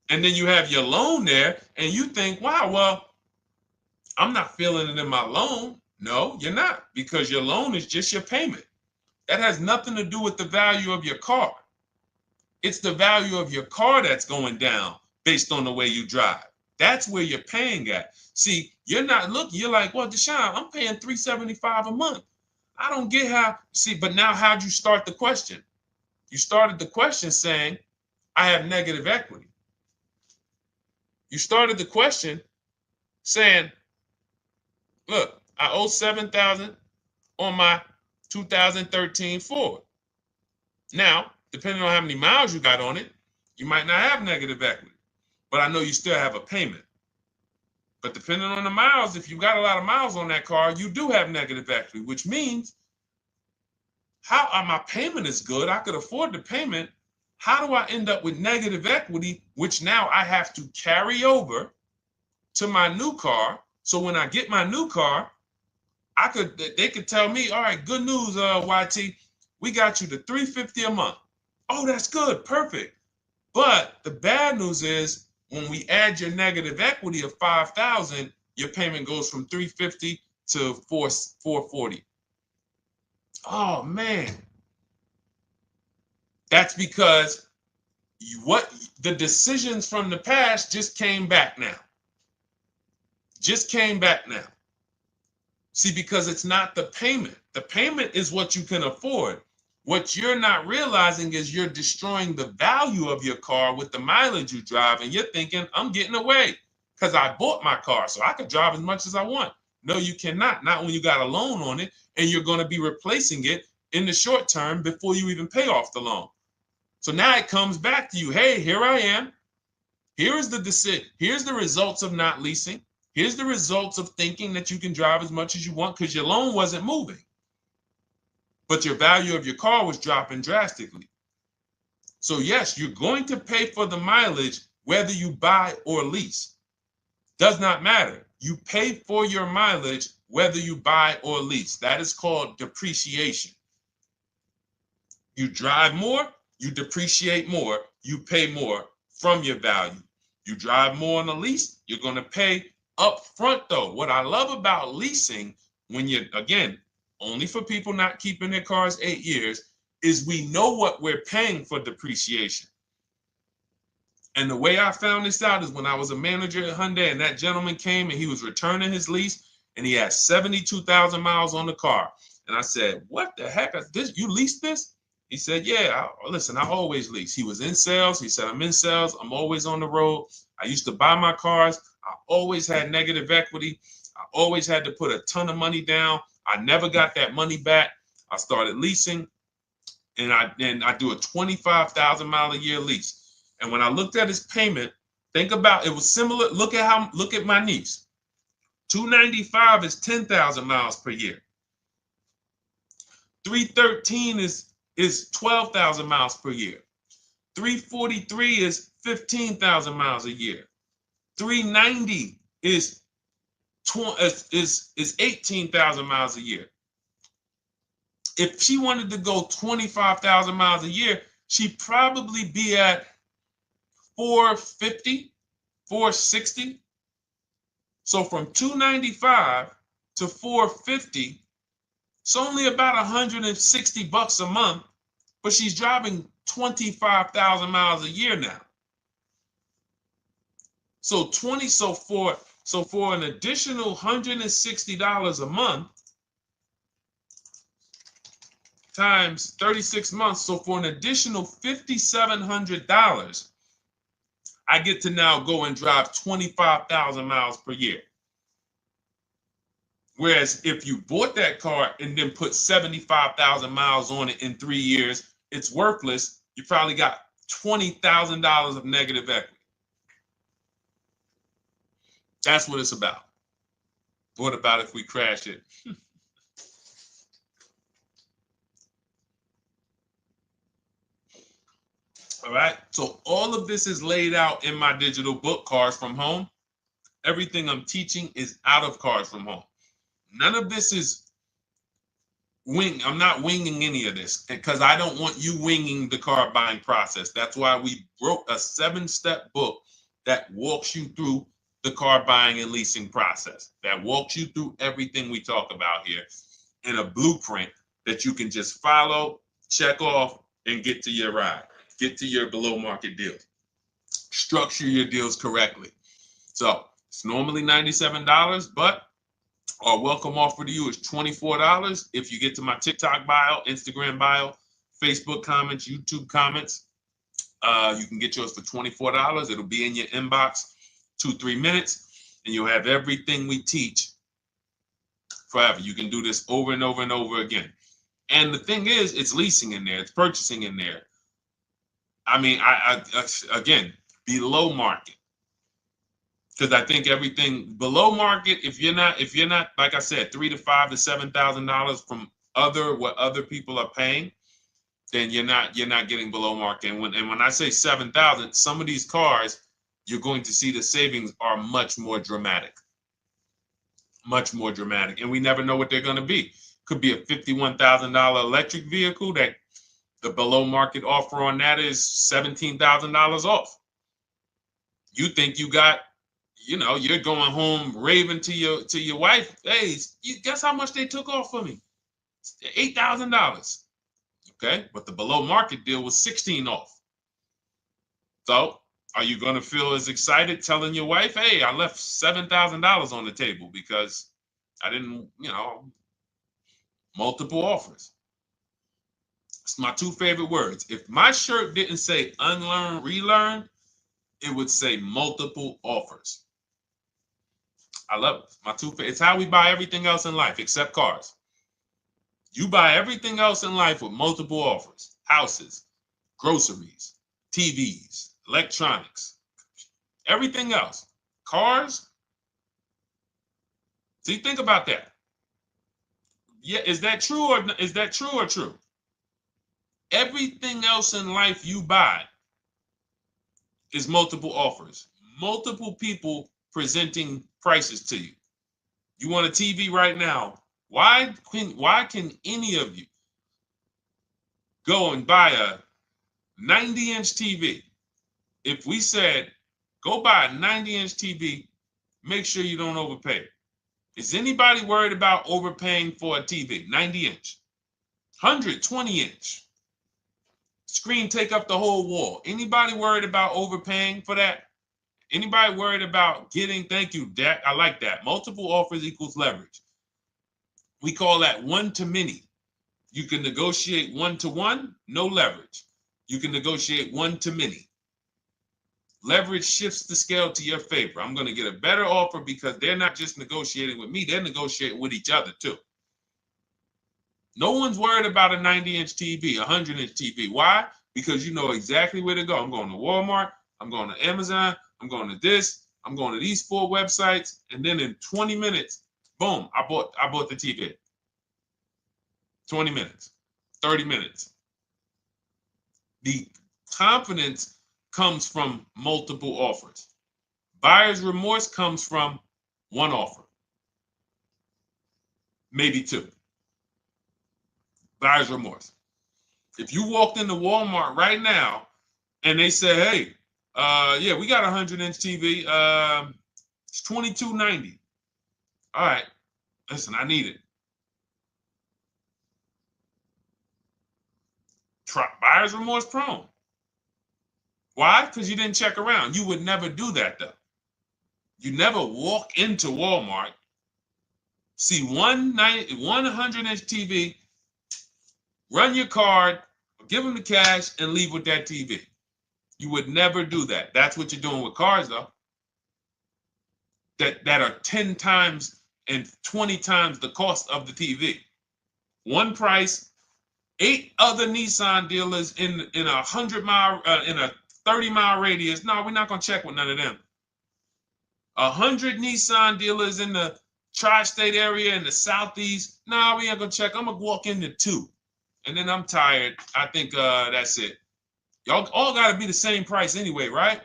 And then you have your loan there and you think, wow, well, I'm not feeling it in my loan. No, you're not, because your loan is just your payment. That has nothing to do with the value of your car. It's the value of your car that's going down based on the way you drive. That's where you're paying at. See, you're not looking, you're like, well, Deshone, I'm paying $375 a month. I don't get how, see, but now how'd you start the question? You started the question saying, I have negative equity. You started the question saying, look, I owe $7,000 on my 2013 Ford. Now, depending on how many miles you got on it, you might not have negative equity, but I know you still have a payment. But depending on the miles, if you got a lot of miles on that car, you do have negative equity, which means my payment is good. I could afford the payment. How do I end up with negative equity, which now I have to carry over to my new car? So when I get my new car, they could tell me, all right, good news, YT, we got you to $350 a month. Oh, that's good, perfect. But the bad news is when we add your negative equity of $5,000, your payment goes from $350 to $440. Oh man, that's because the decisions from the past just came back now. Just came back now. See, because it's not the payment. The payment is what you can afford. What you're not realizing is you're destroying the value of your car with the mileage you drive, and you're thinking, I'm getting away because I bought my car so I could drive as much as I want. No, you cannot. Not when you got a loan on it, and you're going to be replacing it in the short term before you even pay off the loan. So now it comes back to you. Hey, here I am. Here is the decision. Here's the results of not leasing. Here's the results of thinking that you can drive as much as you want because your loan wasn't moving. But your value of your car was dropping drastically. So yes, you're going to pay for the mileage whether you buy or lease. Does not matter. You pay for your mileage whether you buy or lease. That is called depreciation. You drive more, you depreciate more, you pay more from your value. You drive more on a lease, you're going to pay up front though. What I love about leasing, when you're, again, only for people not keeping their cars 8 years, is we know what we're paying for depreciation. And the way I found this out is when I was a manager at Hyundai and that gentleman came and he was returning his lease and he had 72,000 miles on the car. And I said, what the heck is this? You leased this? He said, yeah, listen, I always lease. He was in sales. He said, I'm in sales. I'm always on the road. I used to buy my cars. I always had negative equity. I always had to put a ton of money down. I never got that money back. I started leasing, and I do a 25,000 mile a year lease. And when I looked at his payment, think about it was similar. Look at my niece. 295 is 10,000 miles per year. 313 is 12,000 miles per year. 343 is 15,000 miles a year. 390 is 18,000 miles a year. If she wanted to go 25,000 miles a year, she'd probably be at 450, 460. So from 295 to 450, it's only about 160 bucks a month, but she's driving 25,000 miles a year now. So for an additional $160 a month times 36 months, so for an additional $5,700, I get to now go and drive 25,000 miles per year. Whereas if you bought that car and then put 75,000 miles on it in 3 years, it's worthless. You probably got $20,000 of negative equity. That's what it's about. What about if we crash it? All right. So all of this is laid out in my digital book, Cars from Home. Everything I'm teaching is out of Cars from Home. None of this is I'm not winging any of this because I don't want you winging the car buying process. That's why we wrote a 7-step book that walks you through the car buying and leasing process, that walks you through everything we talk about here in a blueprint that you can just follow, check off, and get to your ride, get to your below market deal. Structure your deals correctly. So it's normally $97, but our welcome offer to you is $24 if you get to my TikTok bio, Instagram bio, Facebook comments, YouTube comments. You can get yours for $24. It'll be in your inbox 2-3 minutes, and you'll have everything we teach forever. You can do this over and over and over again. And the thing is, it's leasing in there, it's purchasing in there. I mean, I again, below market. Because I think everything below market, if you're not, like I said, $3,000 to $5,000 to $7,000 from what other people are paying, then you're not getting below market. And when I say 7,000, some of these cars, you're going to see the savings are much more dramatic. Much more dramatic. And we never know what they're going to be. Could be a $51,000 electric vehicle that the below market offer on that is $17,000 off. You think you got, you're going home raving to your wife. Hey, you guess how much they took off for me? $8,000. Okay, but the below market deal was 16 off. So are you going to feel as excited telling your wife, hey, I left $7,000 on the table because I didn't, multiple offers. It's my two favorite words. If my shirt didn't say unlearn, relearn, it would say multiple offers. I love it. My two favorite. It's how we buy everything else in life except cars. You buy everything else in life with multiple offers. Houses, groceries, TVs, electronics, everything else. Cars. See, think about that. Yeah, is that true or true? Everything else in life you buy is multiple offers. Multiple people presenting prices to you. You want a TV right now. Why can any of you go and buy a 90-inch TV? If we said, go buy a 90-inch TV, make sure you don't overpay. Is anybody worried about overpaying for a TV? 90-inch, 120-inch. Screen take up the whole wall. Anybody worried about overpaying for that? Anybody worried about getting, thank you, Dak, I like that. Multiple offers equals leverage. We call that one-to-many. You can negotiate one-to-one, no leverage. You can negotiate one-to-many. Leverage shifts the scale to your favor. I'm going to get a better offer because they're not just negotiating with me, they're negotiating with each other too. No one's worried about a 90-inch TV, a 100-inch TV. Why? Because you know exactly where to go. I'm going to Walmart, I'm going to Amazon, I'm going to this, I'm going to these 4 websites, and then in 20 minutes, boom, I bought the TV. 20 minutes, 30 minutes. The confidence comes from multiple offers. Buyer's remorse comes from one offer, maybe 2. Buyer's remorse. If you walked into Walmart right now and they say, hey, yeah, we got a 100-inch TV. It's $22.90. All right, listen, I need it. Buyer's remorse prone. Why? Because you didn't check around. You would never do that, though. You never walk into Walmart, see one 100-inch TV, run your card, give them the cash, and leave with that TV. You would never do that. That's what you're doing with cars, though. That are 10 times and 20 times the cost of the TV. One price, 8 other Nissan dealers in a 100-mile, in a 30-mile radius. No, we're not gonna check with none of them. 100 Nissan dealers in the tri-state area in the southeast. No, we ain't gonna check. I'm gonna walk into 2, and then I'm tired. I think that's it. Y'all all gotta be the same price anyway, right?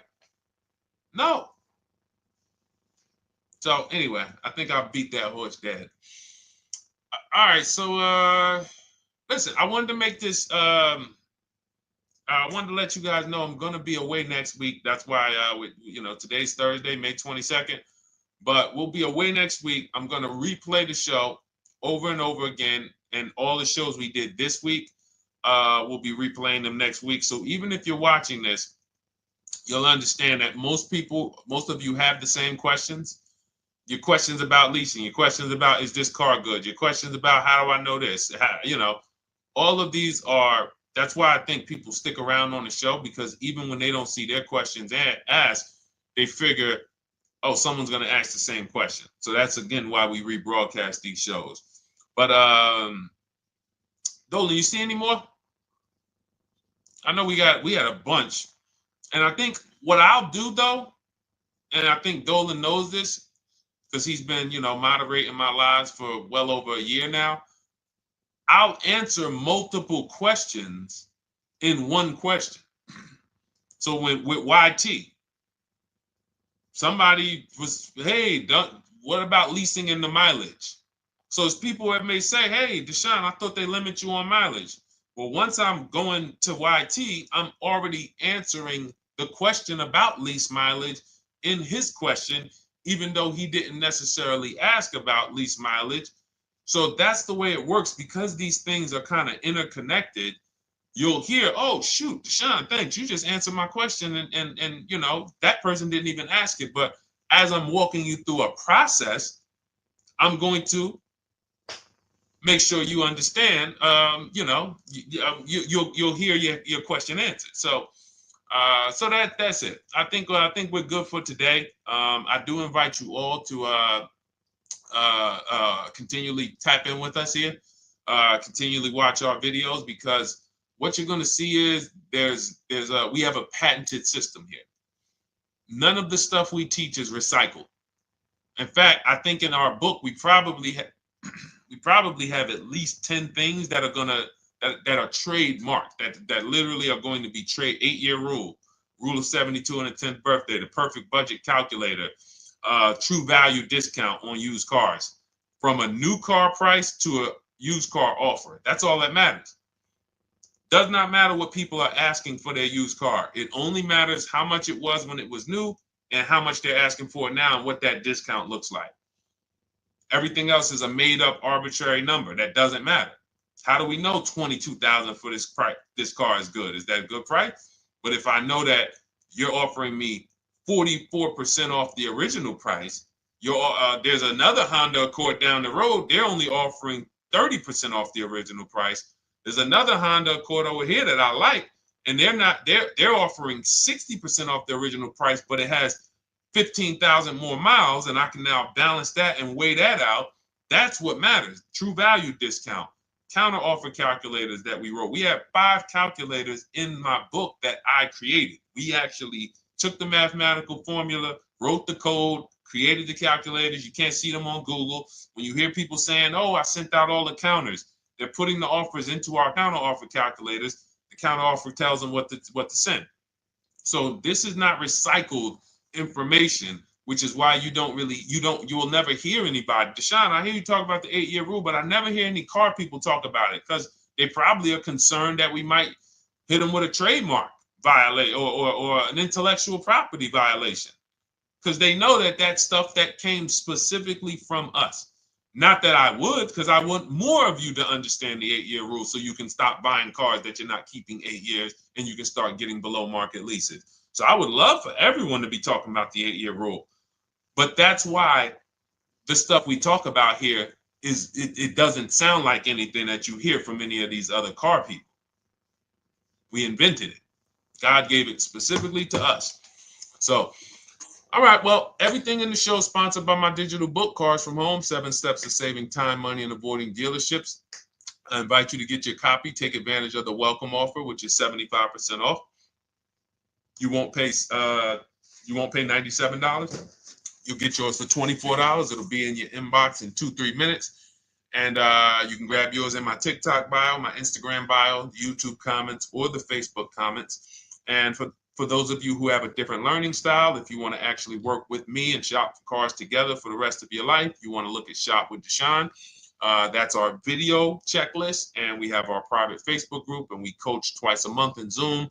No. So anyway, I think I beat that horse dead. All right, so listen, I wanted to make this. I wanted to let you guys know I'm gonna be away next week. That's why, today's Thursday, May 22nd, but we'll be away next week. I'm gonna replay the show over and over again, and all the shows we did this week, we'll be replaying them next week. So even if you're watching this, you'll understand that most of you have the same questions. Your questions about leasing, your questions about, is this car good? Your questions about, how do I know this? All of these are, that's why I think people stick around on the show, because even when they don't see their questions asked, they figure, oh, someone's going to ask the same question. So that's, again, why we rebroadcast these shows. But Dolan, you see any more? I know we had a bunch. And I think what I'll do, though, and I think Dolan knows this because he's been, moderating my lives for well over a year now, I'll answer multiple questions in one question. So with YT, somebody was, hey, what about leasing in the mileage? So as people that may say, hey, Deshone, I thought they limit you on mileage. Well, once I'm going to YT, I'm already answering the question about lease mileage in his question, even though he didn't necessarily ask about lease mileage. So that's the way it works. Because these things are kind of interconnected, you'll hear, oh, shoot, Deshone, thanks. You just answered my question. And that person didn't even ask it. But as I'm walking you through a process, I'm going to make sure you understand, you'll hear your question answered. So that's it. I think we're good for today. I do invite you all to continually tap in with us here, continually watch our videos, because what you're going to see is we have a patented system here. None of the stuff we teach is recycled. In fact, I think in our book we probably have at least 10 things that are that are trademarked, that literally are going to be 8-year rule of 72 and the 10th birthday, the perfect budget calculator, true value discount on used cars, from a new car price to a used car offer. That's all that matters. Does not matter what people are asking for their used car. It only matters how much it was when it was new and how much they're asking for it now and what that discount looks like. Everything else is a made-up arbitrary number that doesn't matter. How do we know $22,000 for this price? This car is good. Is that a good price? But if I know that you're offering me 44% off the original price, there's another Honda Accord down the road. They're only offering 30% off the original price. There's another Honda Accord over here that I like, and they're offering 60% off the original price, but it has 15,000 more miles, and I can now balance that and weigh that out. That's what matters. True value discount, counter offer calculators that we wrote. We have 5 calculators in my book that I created. We actually took the mathematical formula, wrote the code, created the calculators. You can't see them on Google. When you hear people saying, oh, I sent out all the counters, they're putting the offers into our counter offer calculators. The counter offer tells them what to send. So this is not recycled information, which is why you will never hear anybody. Deshone, I hear you talk about the 8-year rule, but I never hear any car people talk about it, because they probably are concerned that we might hit them with a trademark violation or an intellectual property violation, because they know that that's stuff that came specifically from us. Not that I would, because I want more of you to understand the 8-year rule, so you can stop buying cars that you're not keeping 8 years and you can start getting below market leases. So I would love for everyone to be talking about the 8-year rule. But that's why the stuff we talk about here it doesn't sound like anything that you hear from any of these other car people. We invented it. God gave it specifically to us. So, all right, well, everything in the show is sponsored by my digital book, Cars from Home, 7 Steps to Saving Time, Money, and Avoiding Dealerships. I invite you to get your copy. Take advantage of the welcome offer, which is 75% off. You won't pay $97. You'll get yours for $24. It'll be in your inbox in 2-3 minutes. And you can grab yours in my TikTok bio, my Instagram bio, YouTube comments, or the Facebook comments. And for those of you who have a different learning style, if you want to actually work with me and shop for cars together for the rest of your life, you want to look at Shop with Deshone. That's our video checklist. And we have our private Facebook group, and we coach twice a month in Zoom.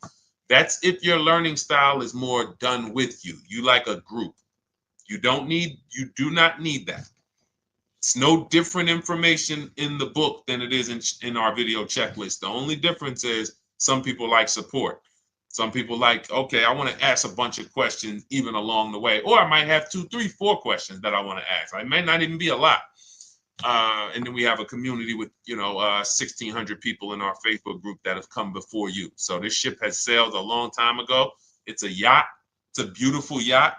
That's if your learning style is more done with you. You like a group. You do not need that. It's no different information in the book than it is in our video checklist. The only difference is some people like support. Some people like, okay, I want to ask a bunch of questions even along the way, or I might have 2, 3, 4 questions that I want to ask. It may not even be a lot. And then we have a community with 1,600 people in our Facebook group that have come before you. So this ship has sailed a long time ago. It's a yacht. It's a beautiful yacht.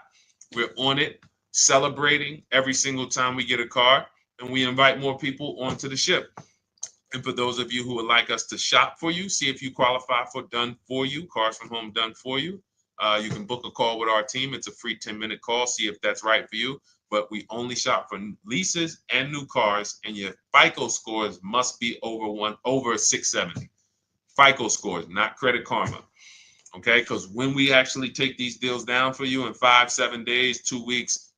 We're on it, celebrating every single time we get a car, and we invite more people onto the ship. And for those of you who would like us to shop for you, see if you qualify for done for you, cars from home done for you. You can book a call with our team. It's a free 10-minute call. See if that's right for you. But we only shop for leases and new cars, and your FICO scores must be over 670. FICO scores, not Credit Karma. Okay, because when we actually take these deals down for you in 5, 7 days, 2 weeks,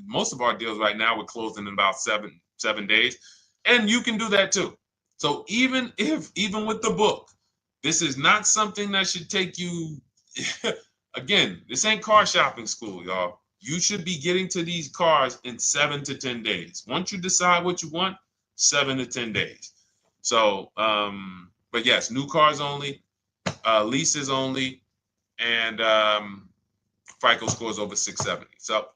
most of our deals right now we're closing in about seven days, and you can do that too. So even with the book, this is not something that should take you. Again, this ain't car shopping school, y'all. You should be getting to these cars in 7 to 10 days. Once you decide what you want, 7 to 10 days. So, but yes, new cars only, leases only, and FICO scores over 670. So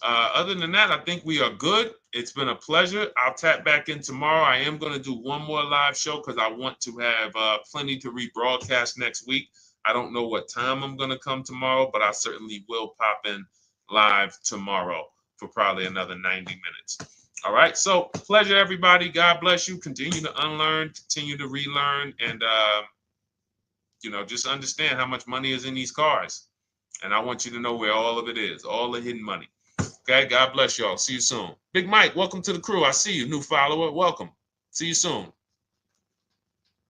other than that, I think we are good. It's been a pleasure. I'll tap back in tomorrow. I am going to do one more live show because I want to have plenty to rebroadcast next week. I don't know what time I'm going to come tomorrow, but I certainly will pop in live tomorrow for probably another 90 minutes. All right. So pleasure, everybody. God bless you. Continue to unlearn, continue to relearn, and just understand how much money is in these cars. And I want you to know where all of it is, all the hidden money. Okay, God bless y'all. See you soon. Big Mike, welcome to the crew. I see you, new follower. Welcome. See you soon.